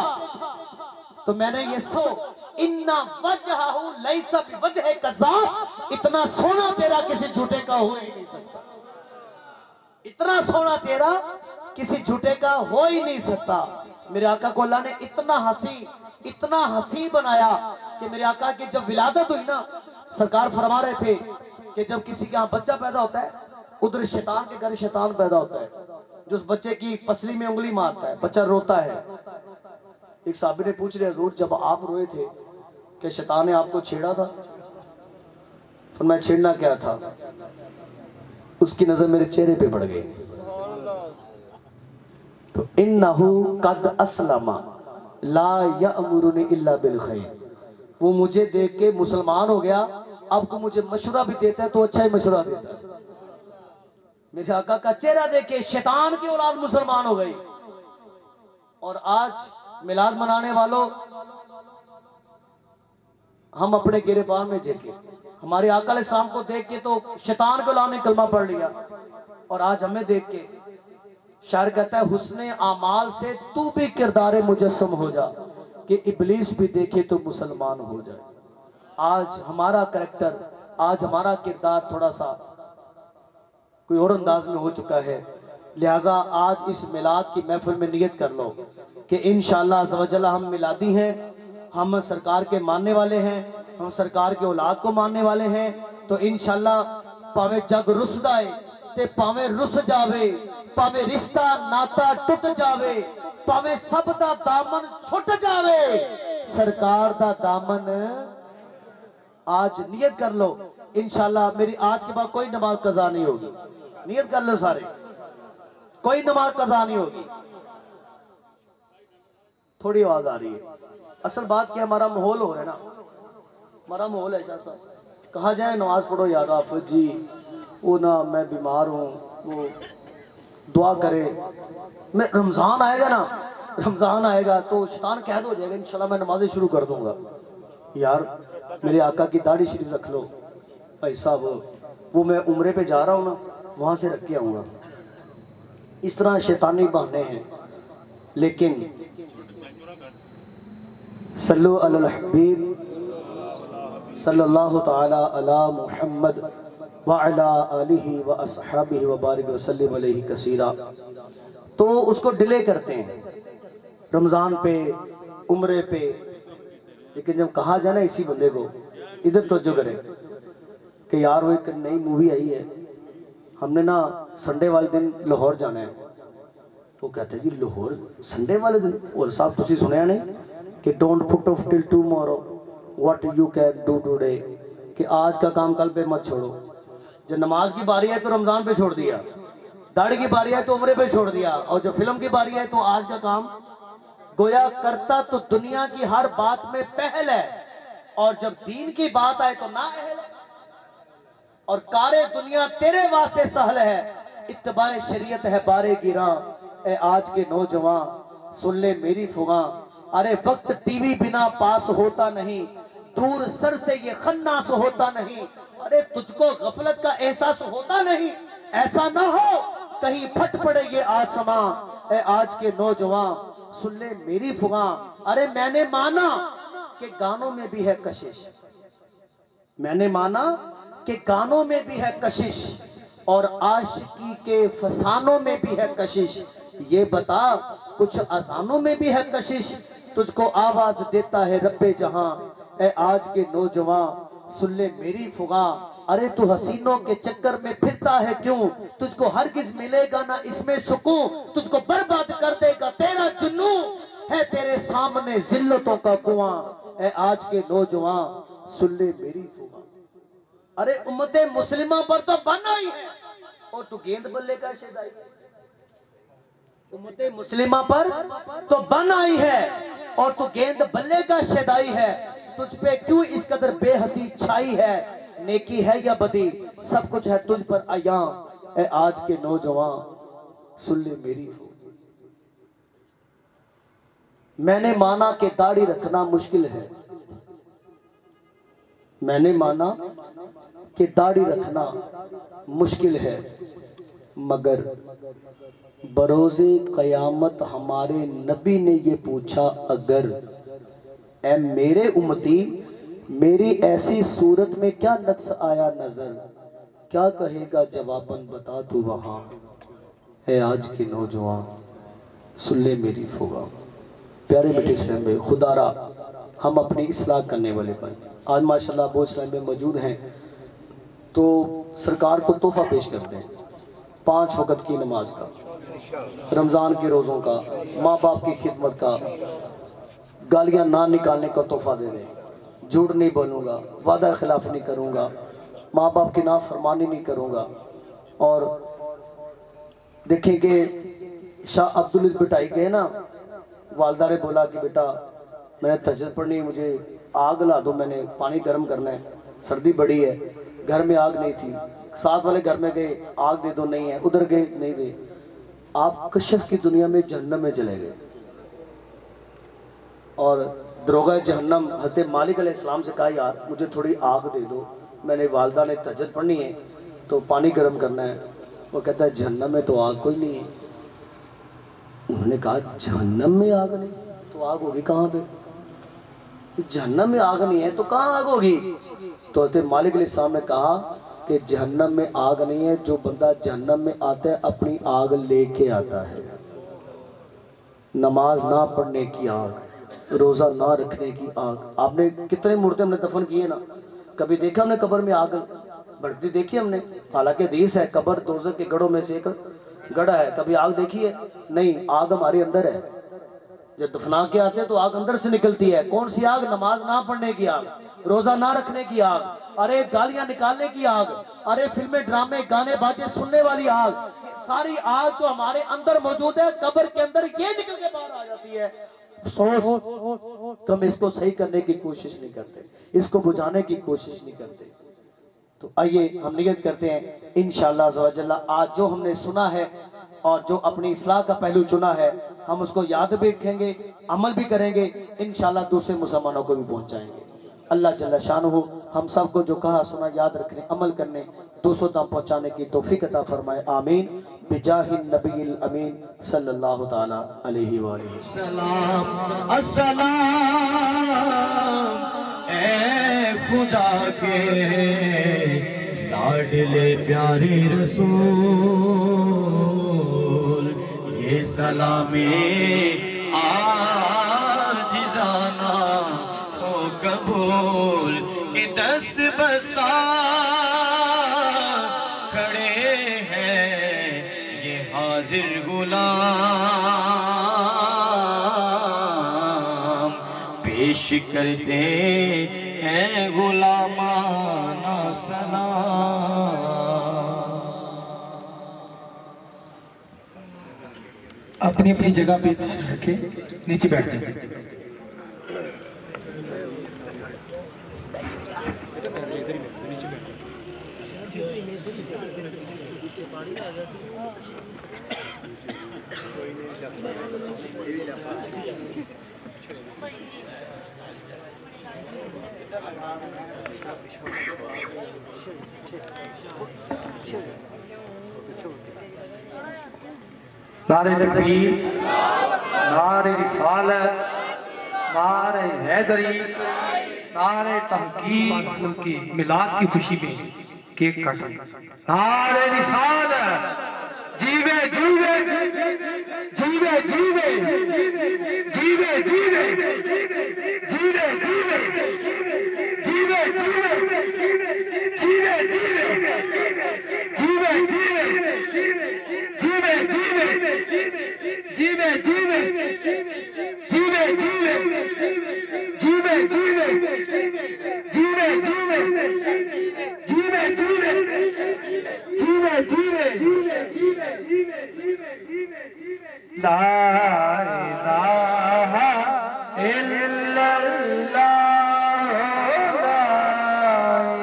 تو میں نے یہ سو اِنَّا وَجْهَهُ لَيْسَ بِوَجْهِ كَذَّابٍ, اتنا سونا چہرہ کسی جھوٹے کا ہو ہی نہیں سکتا. اتنا سونا چہرہ کسی جھوٹے کا ہو ہی نہیں سکتا. میرے آقا کو اللہ نے اتنا حسین بنایا کہ میرے آقا کی جب ولادت ہوئی نا, سرکار فرما رہے تھے کہ جب کسی کے ہاں بچہ پیدا ہوتا ہے, ادھر شیطان کے گھر شیطان پیدا ہوتا ہے جو اس بچے کی پسلی میں انگلی مارتا ہے, بچہ روتا ہے. ایک صحابی نے پوچھ لیا حضور جب آپ روئے تھے کہ شیطان نے آپ کو چھیڑا تھا؟ فرمایا چھیڑنا کیا تھا؟ اس کی نظر میرے چہرے پہ پڑ گئی. تو اِنَّهُ قَدْ أَسْلَمَ لَا يَأْمُرُنِ إِلَّا بِالْخَيْرِ, وہ مجھے دیکھ کے مسلمان ہو گیا, اب تو مجھے مشورہ بھی دیتا ہے تو اچھا ہی مشورہ دیتا ہے. میرے آقا کا چہرہ دیکھ کے شیطان کی اولاد مسلمان ہو گئی. اور آج میلاد منانے والوں, ہم اپنے گریبان میں دیکھیں ہمارے آقا علیہ السلام کو دیکھ کے تو شیطان کو لانے کلمہ پڑھ لیا, اور آج ہمیں دیکھ کے شاعر کہتا ہے حسن اعمال سے تو بھی کردار مجسم ہو جا کہ ابلیس بھی دیکھے تو مسلمان ہو جائے. آج ہمارا کریکٹر, آج ہمارا کردار تھوڑا سا کوئی اور انداز میں ہو چکا ہے. لہٰذا آج اس میلاد کی محفل میں نیت کر لو کہ انشاءاللہ عز و جل ہم میلادی ہیں, ہم سرکار کے ماننے والے ہیں, ہم سرکار کے اولاد کو ماننے والے ہیں. تو انشاءاللہ پاوے جگ رس دائے تے پاوے رس جاوے, پاوے رشتہ ناتا ٹوٹ جاوے, پاوے سب دا دامن چھٹ جاوے, سرکار دا دامن. آج نیت کر لو انشاءاللہ میری آج کے بعد کوئی نماز قضا نہیں ہوگی. نیت کر لو سارے, کوئی نماز قضا نہیں ہوگی. تھوڑی آواز آ رہی ہے. اصل بات کیا ہمارا ماحول ہو رہا ہے نا, ہمارا ماحول ہے. شاہ صاحب کہا جائے نماز پڑھو یار آفت جی, وہ نا میں بیمار ہوں, وہ دعا کرے. میں رمضان آئے گا نا, رمضان آئے گا تو شیطان قید ہو جائے گا, انشاءاللہ میں نمازیں شروع کر دوں گا. یار میرے آقا کی داڑھی شریف رکھ لو بھائی صاحب, وہ میں عمرے پہ جا رہا ہوں نا وہاں سے رکھ کے آؤں گا. اس طرح شیطانی بہانے ہیں. لیکن صلو علی الحبیب صلی اللہ تعالی علی محمد وعلی آلہ واصحابہ وبارک وسلم علیہ کثیرا. تو اس کو ڈیلے کرتے ہیں رمضان پہ, عمرے پہ. لیکن جب کہا جائے نا اسی بندے کو ادھر توجہ کرے کہ یار وہ ایک نئی مووی آئی ہے, ہم نے نا سنڈے والے دن لاہور جانا ہے, وہ کہتے ہیں جی لاہور سنڈے والے دن اور صاحب تسی سنیا نہیں کہ don't put of till tomorrow what you can do today, کہ آج کا کام کل پہ مت چھوڑو. جب نماز کی باری ہے تو رمضان پہ چھوڑ دیا، داڑھی کی باری ہے تو عمرے پہ چھوڑ دیا، اور جب فلم کی باری ہے تو آج کا کام. گویا کرتا تو دنیا کی ہر بات میں پہل ہے، اور جب دین کی بات آئے تو نااہل ہے. اور کار دنیا تیرے واسطے سہل ہے، اتباع شریعت ہے بارے گراں. اے آج کے نوجوان سن لے میری فغاں، ارے وقت ٹی وی بنا پاس ہوتا نہیں، دور سر سے یہ خناس ہوتا نہیں. ارے تجھ کو غفلت کا احساس ہوتا نہیں، ایسا نہ ہو کہیں پھٹ پڑے یہ آسماں. اے آج کے نوجوان سن لے میری فغاں، ارے میں نے مانا کہ گانوں میں بھی ہے کشش، میں نے مانا کہ گانوں میں بھی ہے کشش، اور عاشقی کے فسانوں میں بھی ہے کشش. یہ بتا کچھ اذانوں میں بھی ہے کشش، تجھ کو آواز دیتا ہے رب جہاں. اے آج کے نوجوان سن لے میری فغاں، ارے تو حسینوں کے چکر میں پھرتا ہے کیوں، تجھ کو ہرگز ملے گا نہ اس میں سکون، تجھ کو برباد کر دے گا تیرا جنون، ہے تیرے سامنے ذلتوں کا کنواں. اے آج کے نوجوان سن لے میری فغاں. ارے امت مسلمہ پر تو بن آئی ہے اور تو گیند بلے کا شیدائی ہے. امت مسلمہ پر تو بن آئی ہے اور تو گیند بلے کا شیدائی ہے. تجھ پہ کیوں اس قدر بے حسی چھائی ہے، نیکی ہے یا بدی سب کچھ ہے تجھ پر عیاں. اے آج کے نوجوان سن لے میری فغاں. میں نے مانا کہ داڑھی رکھنا مشکل ہے، میں نے مانا کہ داڑھی رکھنا مشکل ہے، مگر بروز قیامت ہمارے نبی نے یہ پوچھا اگر، اے میرے امتی میری ایسی صورت میں کیا نقص آیا نظر، کیا کہے گا جواباً بتا تو وہاں. اے آج کے نوجوان سن لے میری فغاں. پیارے بیٹے اسلام بھائی، خدا را ہم اپنی اصلاح کرنے والے بن. آج ماشاءاللہ ابو اسلام بھائی موجود ہیں تو سرکار کو تحفہ پیش کرتے ہیں، 5 وقت کی نماز کا، رمضان کے روزوں کا، ماں باپ کی خدمت کا، گالیاں نہ نکالنے کا تحفہ دے دیں. جھوٹ نہیں بولوں گا، وعدہ خلاف نہیں کروں گا، ماں باپ کی نافرمانی نہیں کروں گا. اور دیکھیں کہ شاہ عبدالعزیز بٹائی گئے نا، والدہ نے بولا کہ بیٹا میں نے تہجد پڑھنی ہے، مجھے آگ لا دو، میں نے پانی گرم کرنا ہے، سردی بڑی ہے. گھر میں آگ نہیں تھی، ساتھ والے گھر میں گئے آگ دے دو، نہیں ہے، ادھر گئے نہیں دے. آپ کشف کی دنیا میں جہنم میں چلے گئے. اور دروغہ جہنم حضرت مالک علیہ السلام سے کہا یار مجھے تھوڑی آگ دے دو، میں نے والدہ نے تہجد پڑھنی ہے تو پانی گرم کرنا ہے. وہ کہتا ہے جہنم میں تو آگ کوئی نہیں ہے. انہوں نے کہا جہنم میں آگ نہیں تو آگ ہوگی کہاں پہ؟ جہنم میں آگ نہیں ہے تو کہاں آگ ہوگی؟ تو حضرت مالک علیہ السلام نے کہا کہ جہنم میں آگ نہیں ہے، جو بندہ جہنم میں آتا ہے اپنی آگ لے کے آتا ہے. نماز نہ پڑھنے کی آگ، روزہ نہ رکھنے کی آگ. آپ نے کتنے مردے ہم نے دفن کیے نا، کبھی دیکھا ہم نے قبر میں آگ بڑھتی دیکھی ہم نے؟ حالانکہ حدیث ہے قبر دوزخ کے گڑھوں میں سے ایک گڑھا ہے. کبھی آگ دیکھی ہے؟ نہیں. آگ ہمارے اندر ہے، جب دفنا کے آتے ہیں تو آگ اندر سے نکلتی ہے. کون سی آگ؟ نماز نہ پڑھنے کی آگ، روزہ نہ رکھنے کی آگ، ارے گالیاں نکالنے کی آگ، ارے فلمیں ڈرامے گانے باجے سننے والی آگ. ساری آگ جو ہمارے اندر موجود ہے قبر کے اندر یہ نکل کے باہر آ جاتی ہے. افسوس تم اس کو صحیح کرنے کی کوشش نہیں کرتے، اس کو بجھانے کی کوشش نہیں کرتے. تو آئیے ہم نیت کرتے ہیں انشاءاللہ عز و جل آج جو ہم نے سنا ہے اور جو اپنی اصلاح کا پہلو چنا ہے ہم اس کو یاد بھی رکھیں گے، عمل بھی کریں گے، انشاءاللہ دوسرے مسلمانوں کو بھی پہنچائیں گے. اللہ جل شانہ ہم سب کو جو کہا سنا یاد رکھنے، عمل کرنے، دوسروں تک پہنچانے کی توفیق عطا فرمائے. آمین بجاہ النبی الامین صلی اللہ تعالی علیہ وآلہ وسلم. السلام اے خدا کے لاڈلے پیارے رسول، یہ سلامی آج جانا ہو قبول، کہ دست بستہ کھڑے ہیں یہ حاضر حاضر غلام پیش کرتے ہیں غلامانہ سلام. اپنی اپنی جگہ پہ رکھے نیچے بیٹھ جائیں. نعرہ تکبیر، نعرہ رسالت، نعرہ حیدری، نعرہ تحقیق کی میلاد کی خوشی میں کیک کاٹیں. نعرہ رسالت، جیوے جیوے جیوے جیوے جیوے جیوے جیوے جیوے جیوے جیوے جیوے جیوے جیوے جیوے جیوے جیوے لا الہ الا اللہ لا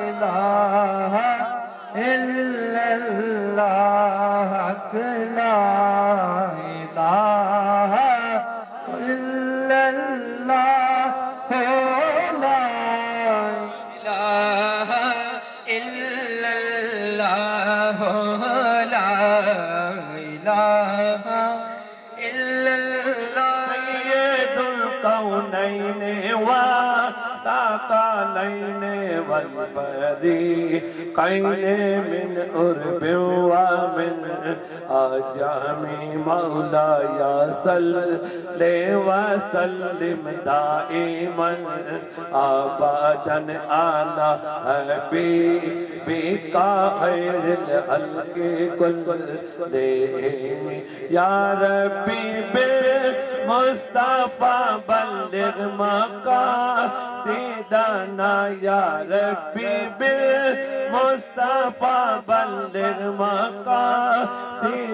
الہ الا اللہ لا الہ الا اللہ لا الہ الا اللہ لا الہ الا اللہ سید الکونین وثقلین والفریقین من عرب ومن عجم مولاي صل وسلم دائما ابدا على حبيبك خير الخلق كلهم يا ربي بالمصطفى بلغ مقاصدنا يا ربي بالمصطفى بلغ مقاصدنا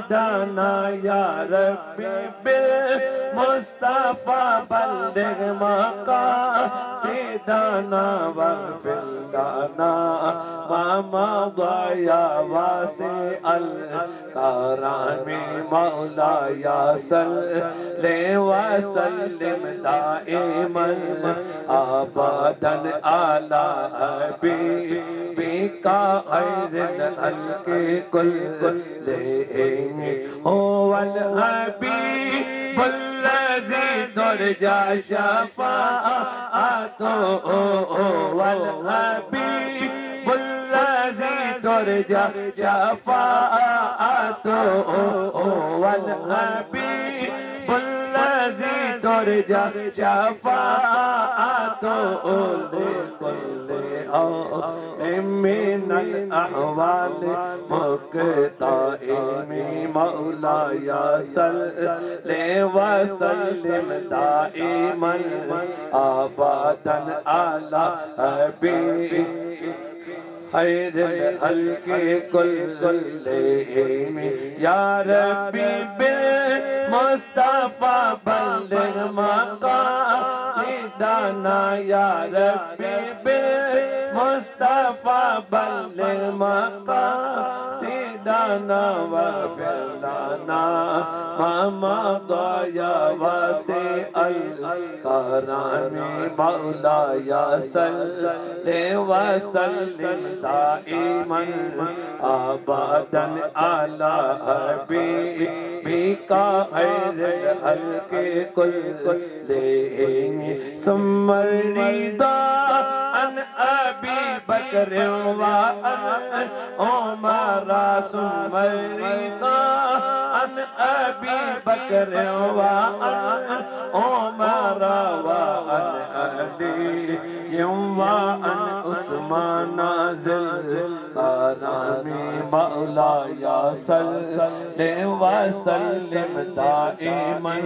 يا ربي بالمصطفى بلغ مقاصدنا واغفر لنا ما مضى يا واسع الكرم مولاي صل وسلم دائما ابدا على حبيبك خير الخلق كلهم هو الحبيب الذي ترجى شفاعته هو الحبيب الذي ترجى شفاعته هو الحبيب الذي ترجى شفاعته لكل من الأحوال مقتئم مولاي صل وسلم دائما أبدا على حبيبك خير الخلق كلهم يا ربي بالمصطفى بلغ مقاصدنا يا ربي بالمصطفى بلغ مقاصدنا واغفر لنا ما مضى يا واسع الكرم مولاي صل وسلم دائما ابدا على حبيبك خير الخلق كلهم ثم الرضا عن ابي بكر وعن عمر ثم الرضا عن أبي بكر وعن عمر وعن علي وعن عثمان ذي القرن مولاي صل وسلم دائما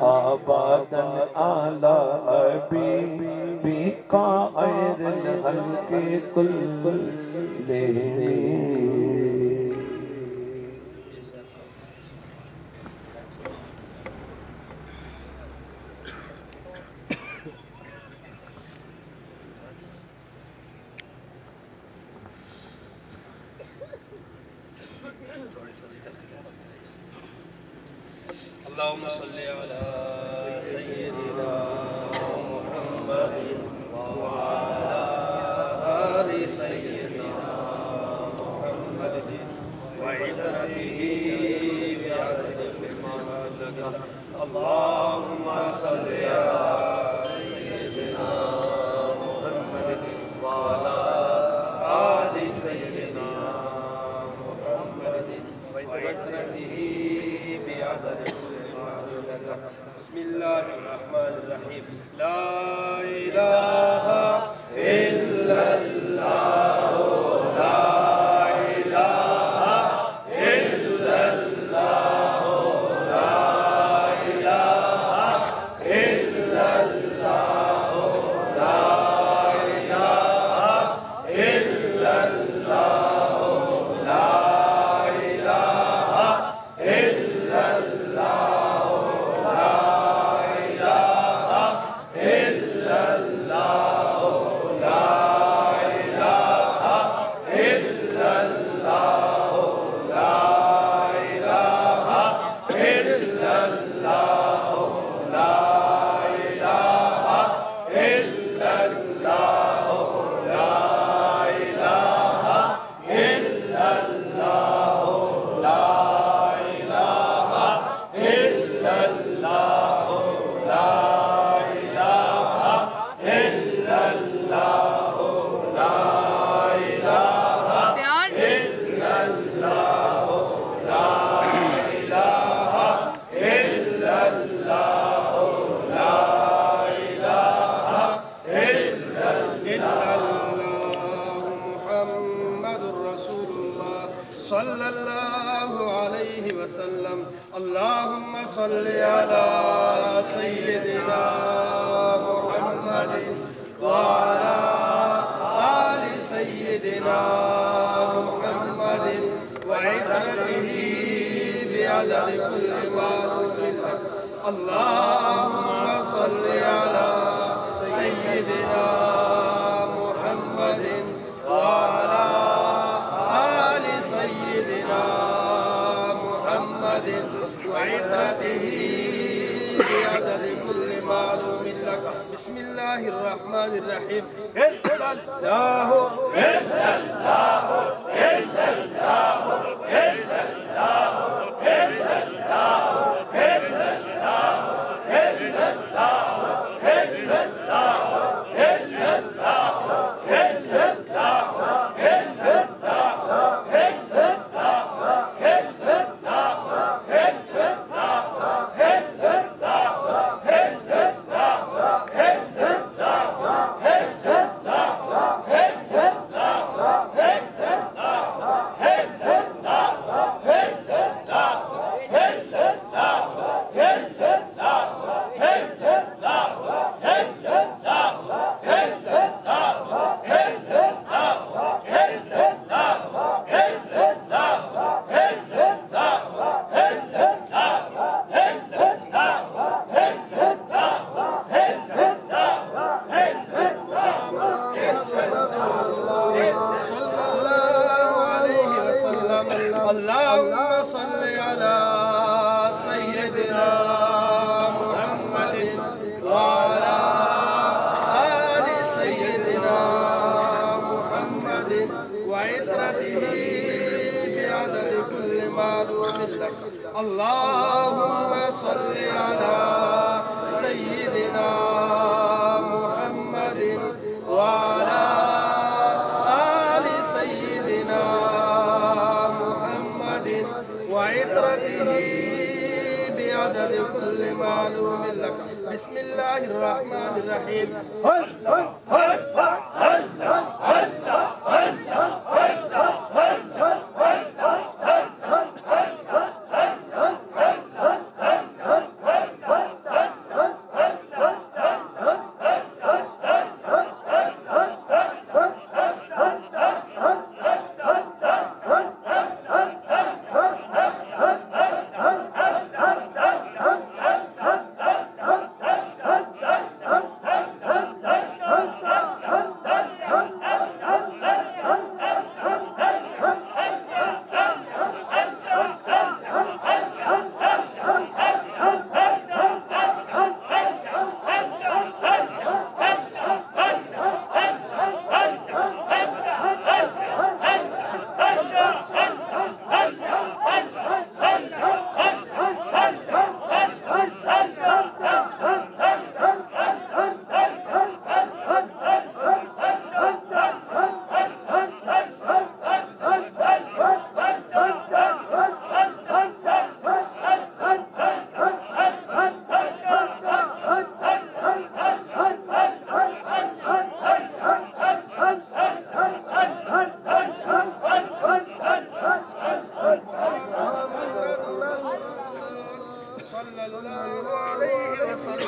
أبدا على حبيبك خير الخلق كلهم. اللهم صل على سيدنا محمد وعلى آل سيدنا محمد وعترته بعدد ما لك. اللهم صل على سيدنا محمد وعلى آل سيدنا محمد وعترته بعدد. بسم الله الرحمن الرحيم. لا إله إلا الله لا إله إلا الله لا إله إلا الله لا إله إلا الله لا إله إلا الله صلى الله عليه وسلم. اللهم صل على سيدنا محمد وعلى آل سيدنا محمد وعترته بعدد كل معلوم لك. اللهم صل على سيدنا محمد وعلى آل سيدنا محمد وعترته بعدد كل معلوم لك. بسم الله الرحمن الرحيم. إلا الله إلا الله إلا الله إلا الله إلا الله إلا الله إلا الله إلا الله إلا الله إلا الله إلا الله إلا اللهم صل على سيدنا محمد وعلى آل سيدنا محمد وعترته بعدد كل معلوم لك. اللهم صل على سيدنا محمد وعلى آل سيدنا محمد وعترته بعدد كل معلوم لك بسم الله الرحمن الرحيم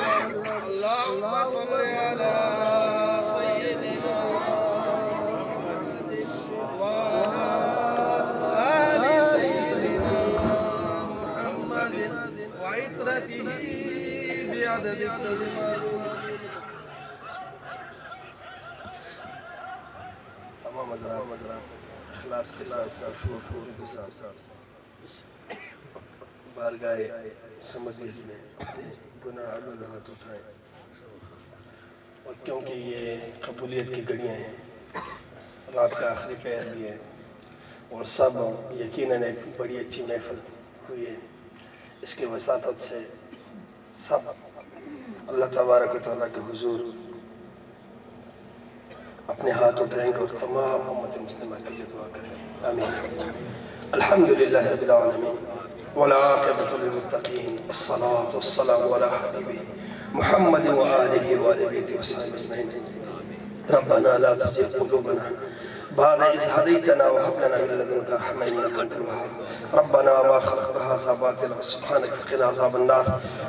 اللهم صل على سيدنا وعلى آل سيدنا محمد وعطرته بعدد كل معلوم. تمام حضرات اخلاص کے ساتھ شور کے ساتھ بارگاہ سمجھیت میں گناہ علل ہاتھ اٹھائیں، اور کیونکہ یہ قبولیت کی گھڑیاں ہیں، رات کا آخری پہر بھی ہے، اور سب یقیناً ایک بڑی اچھی محفل ہوئی ہے. اس کے وساطت سے سب اللہ تبارک و تعالیٰ کے حضور اپنے ہاتھ اٹھائیں گے اور تمام امت مسلمہ کے لیے دعا کریں. آمین. الحمدللہ رب العالمین والعاقبۃ للمتقین الصلاۃ والسلام علی حبیبہ محمد وآلہ وآل بیتہ وصحبہ اجمعین. ربنا لا تزغ قلوبنا بعد إذ هديتنا وهب لنا من لدنك رحمة إنك أنت الوهاب. ربنا ما خلقت هذا باطلا سبحانك فقنا عذاب النار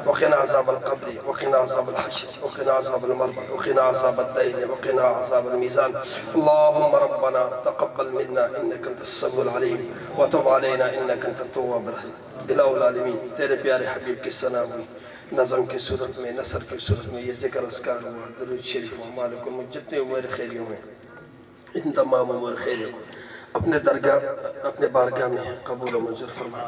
وقنا عذاب القبر وقنا عذاب الحشر وقنا عذاب المرض وقنا عذاب الدين وقنا عذاب الميزان. اللهم ربنا تقبل منا إنك أنت السميع العليم وتب علينا إنك أنت التواب الرحيم. الہ العالمین تیرے پیارے حبیب کی ثنا ہوئی، نظم کی صورت میں، نثر کی صورت میں، یہ ذکر اذکار ہوا، درود شریف ہوا. مالک الملک جتنے امور خیریوں ہیں ان تمام امور خیریوں کو اپنے درگاہ اپنے بارگاہ میں قبول و منظور فرما.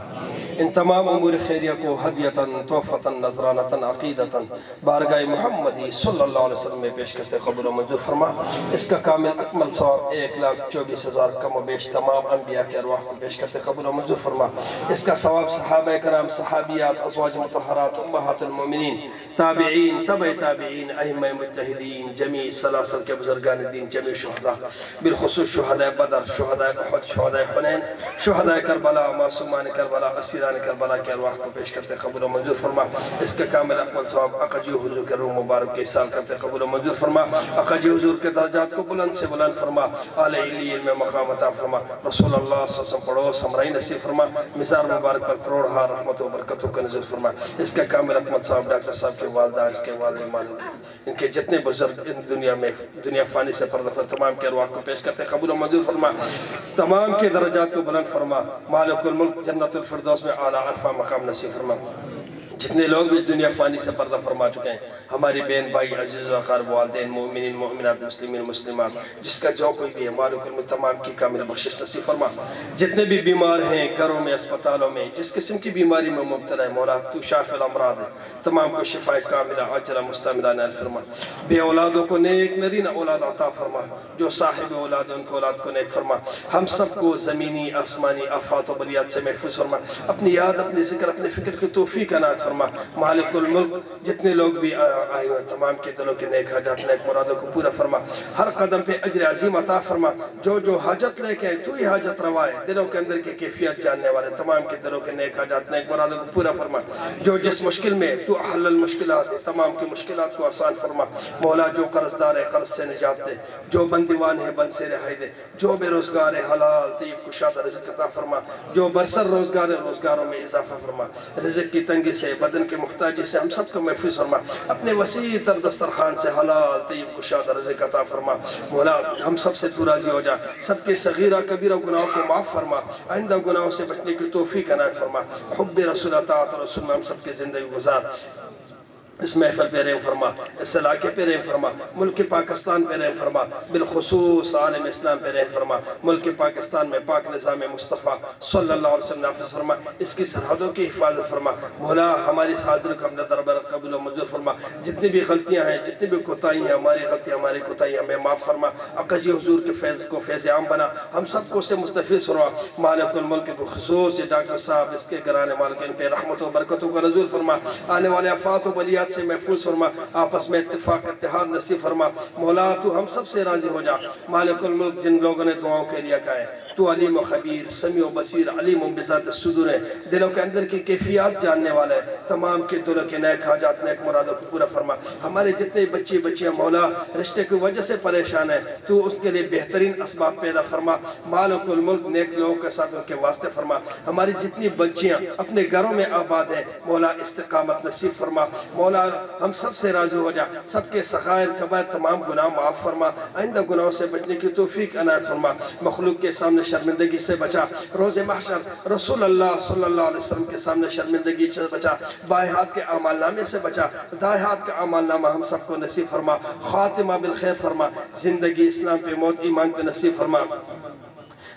ان تمام امور خیریہ کو ہدیتاً تحفتاً نذرانتاً عقیدتاً بارگاہ محمدی صلی اللہ علیہ وسلم میں پیش کرتے قبول و منظور فرما. اس کا کامل اکمل ثواب 1,24,000 کم و بیش تمام انبیاء کے ارواح کو پیش کرتے قبول و منظور فرما. اس کا ثواب صحابہ کرام، صحابیات، ازواج مطہرات، امہات المومنین، تابعین، تبع تابعین، ائمہ مجتہدین، جمیع سلاسل کے بزرگان دین، جمیع شہداء، بالخصوص شہداء بدر، شہداء احد، شہداء حنین، شہداء کربلا، معصومان کربلا، اسیران کربلا کے ارواح کو پیش کرتے قبول و منظور فرما. اس کے کامل اکمل ثواب اقجی حضور کے روح مبارک کے احسان کرتے قبول و منظور فرما. اقجی حضور کے درجات کو بلند سے بلند فرما. اعلی علیین میں مقام عطا فرما. رسول اللہ صلی اللہ علیہ وسلم پڑوس ہمراہی نصیب فرما. مزار مبارک پر کروڑ ہار رحمت و برکتوں کا نزول فرما. اس کے کامل اکمل ثواب ڈاکٹر صاحب کے والدہ، اس کے والد مالک، ان کے جتنے بزرگ ان دنیا فانی سے پردہ تمام کے ارواح کو پیش کرتے قبول و منظور فرما. تمام کے درجات کو بلند فرما. مالک الملک جنت الفردوس میں اعلیٰ عرفہ مقام نصیب فرما. جتنے لوگ بھی اس دنیا فانی سے پردہ فرما چکے ہیں، ہماری بہن بھائی عزیز و اقارب والدین مومنین مومنات مسلمین مسلمات، جس کا جو کوئی بھی ہے مالک الملک تمام کی کامل بخشش نصیب فرما. جتنے بھی بیمار ہیں گھروں میں، اسپتالوں میں، جس قسم کی بیماری میں مبتلا ہے مولا تو شافی الامراض ہے، تمام کو شفا کاملہ عاجلہ مستعملہ نائل فرما. بے اولادوں کو نیک نرین اولاد عطا فرما. جو صاحب اولاد ان کو اولاد کو نیک فرما. ہم سب کو زمینی آسمانی آفات و بلیات سے محفوظ فرما. اپنی یاد، اپنی ذکر، اپنے فکر کی توفیق عنایت فرما مالک الملک جتنے لوگ بھی آئے ہوئے تمام کے دلوں کے نیک حاجات نیک مرادوں کو پورا فرما ہر قدم پہ اجر عظیم عطا فرما جو حاجت لے کے آئے تو ہی حاجت روا ہے دلوں کے اندر کی کیفیت جاننے والے تمام کے دلوں کے نیک حاجات نیک مرادوں کو پورا فرما جو جس مشکل میں تو حل المشکلات ہے تمام کی مشکلات کو آسان فرما مولا جو قرض دار ہے قرض سے نجات دے جو بندیوان ہے بند سے رہائی دے جو بے روزگار ہے حلال طیب کشادہ رزق عطا فرما جو برسر روزگار ہے روزگاروں میں اضافہ فرما رزق کی تنگی سے بدن کے محتاجی سے ہم سب کو محفوظ فرما اپنے وسیع تر دسترخوان سے حلال طیب کشادہ رزق عطا فرما مولا ہم سب سے تو راضی ہو جا سب کے صغیرہ کبیرہ گناہوں کو معاف فرما آئندہ گناہوں سے بچنے کی توفیق عنایت فرما حب رسول اطاعت رسول میں ہم سب کی زندگی گزار اس محفل پہ رحم فرما اس علاقے پہ رحم فرما ملک پاکستان پہ رحم فرما بالخصوص عالم اسلام پہ رحم فرما ملک پاکستان میں پاک نظام مصطفیٰ صلی اللہ علیہ وسلم نافذ فرما اس کی سرحدوں کی حفاظت فرما مولا ہماری اس حاضر کو اپنے دربار قبول و منظور فرما جتنی بھی غلطیاں ہیں جتنی بھی کوتاہیاں ہیں ہماری غلطیاں ہماری کوتاہیاں ہمیں معاف فرما اقجی حضور کے فیض کو فیض عام بنا ہم سب کو اس سے مستفیض فرما مالک الملک بخصوص یہ ڈاکٹر صاحب اس کے گھرانے مالکین پہ رحمت و برکتوں کا نزول فرما آنے والے آفات و بلیات سے محفوظ فرما آپس میں اتفاق اتحاد نصیب فرما مولا تو ہم سب سے راضی ہو جا مالک الملک جن لوگوں نے دعاؤں کے لیے کہا ہے تو علیم و خبیر سمیع و بصیر علیم و بذات الصدور ہے دلوں کے اندر کی کیفیات جاننے والا ہے تمام کے دلوں کے نیک حاجات نیک مرادوں کو پورا فرما ہمارے جتنے بچی بچیاں مولا رشتے کی وجہ سے پریشان ہیں تو اس کے لیے بہترین اسباب پیدا فرما مالک الملک نیک لوگوں کے ساتھ ان کے واسطے فرما ہماری جتنی بچیاں اپنے گھروں میں آباد ہیں مولا استقامت نصیب فرما مولا ہم سب سے راضی ہو جا سب کے صغائر کبائر تمام گناہ معاف فرما آئندہ گناہوں سے بچنے کی توفیق عنایت فرما مخلوق کے سامنے شرمندگی سے بچا روز محشر رسول اللہ صلی اللہ علیہ وسلم کے سامنے شرمندگی سے بچا بائیں ہاتھ کے اعمال نامے سے بچا دائیں ہاتھ کا اعمال نامہ ہم سب کو نصیب فرما خاتمہ بالخیر فرما زندگی اسلام پہ موت ایمان پہ نصیب فرما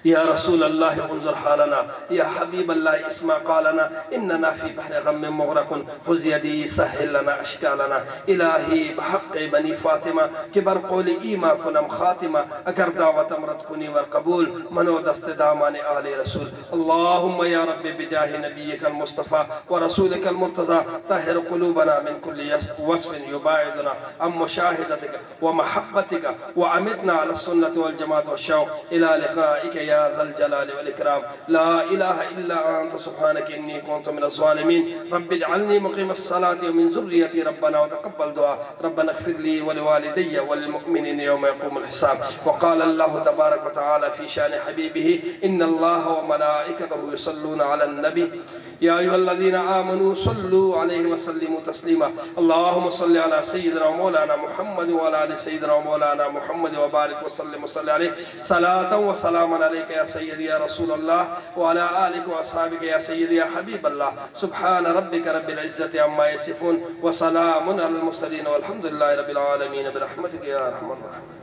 یا رسول اللہ انظر حالنا یا حبیب اللہ اسمع قالنا اننا فی بحر غم مغرق خذ یدی سہل لنا اشکالنا الہی بحق بنی فاطمہ کہ بر قول ایما کنم خاتمہ اگر دعوت امرد کنی والقبول منو دست دامان آل رسول اللہم یا رب بجاہ نبیک المصطفى ورسولک المرتضى طہر قلوبنا من کل وصف یباعدنا عن مشاہدتک ومحبتک وعمدنا على السنة والجماعة والشوق الى لقائک یا ذا الجلال والإكرام لا إله إلا أنت سبحانك إني كنت من الظالمين رب اجعلني مقيم الصلاة ومن ذريتي ربنا وتقبل دعاء ربنا اغفر لي ولوالدي وللمؤمنين يوم يقوم الحساب وقال الله تبارك وتعالى في شان حبيبه إن الله وملائكته يصلون على النبي يا أيها الذين آمنوا صلوا عليه وسلموا تسليما اللهم صل على سيدنا ومولانا محمد وعلى آل سيدنا ومولانا محمد وبارك وسلم وصل عليه صلاة وسلاما عليك يا سيدي يا رسول الله وعلى آلك وأصحابك يا سيدي يا حبيب الله سبحان ربك رب العزة عما يصفون وسلام على المرسلين والحمد لله رب العالمين برحمتك يا أرحم الراحمين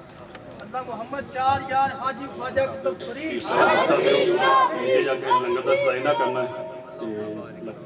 محمد چار یار حاجی خواجہ قطب فرید نیچے جا کے لنگر دا سلائی نہ کرنا ہے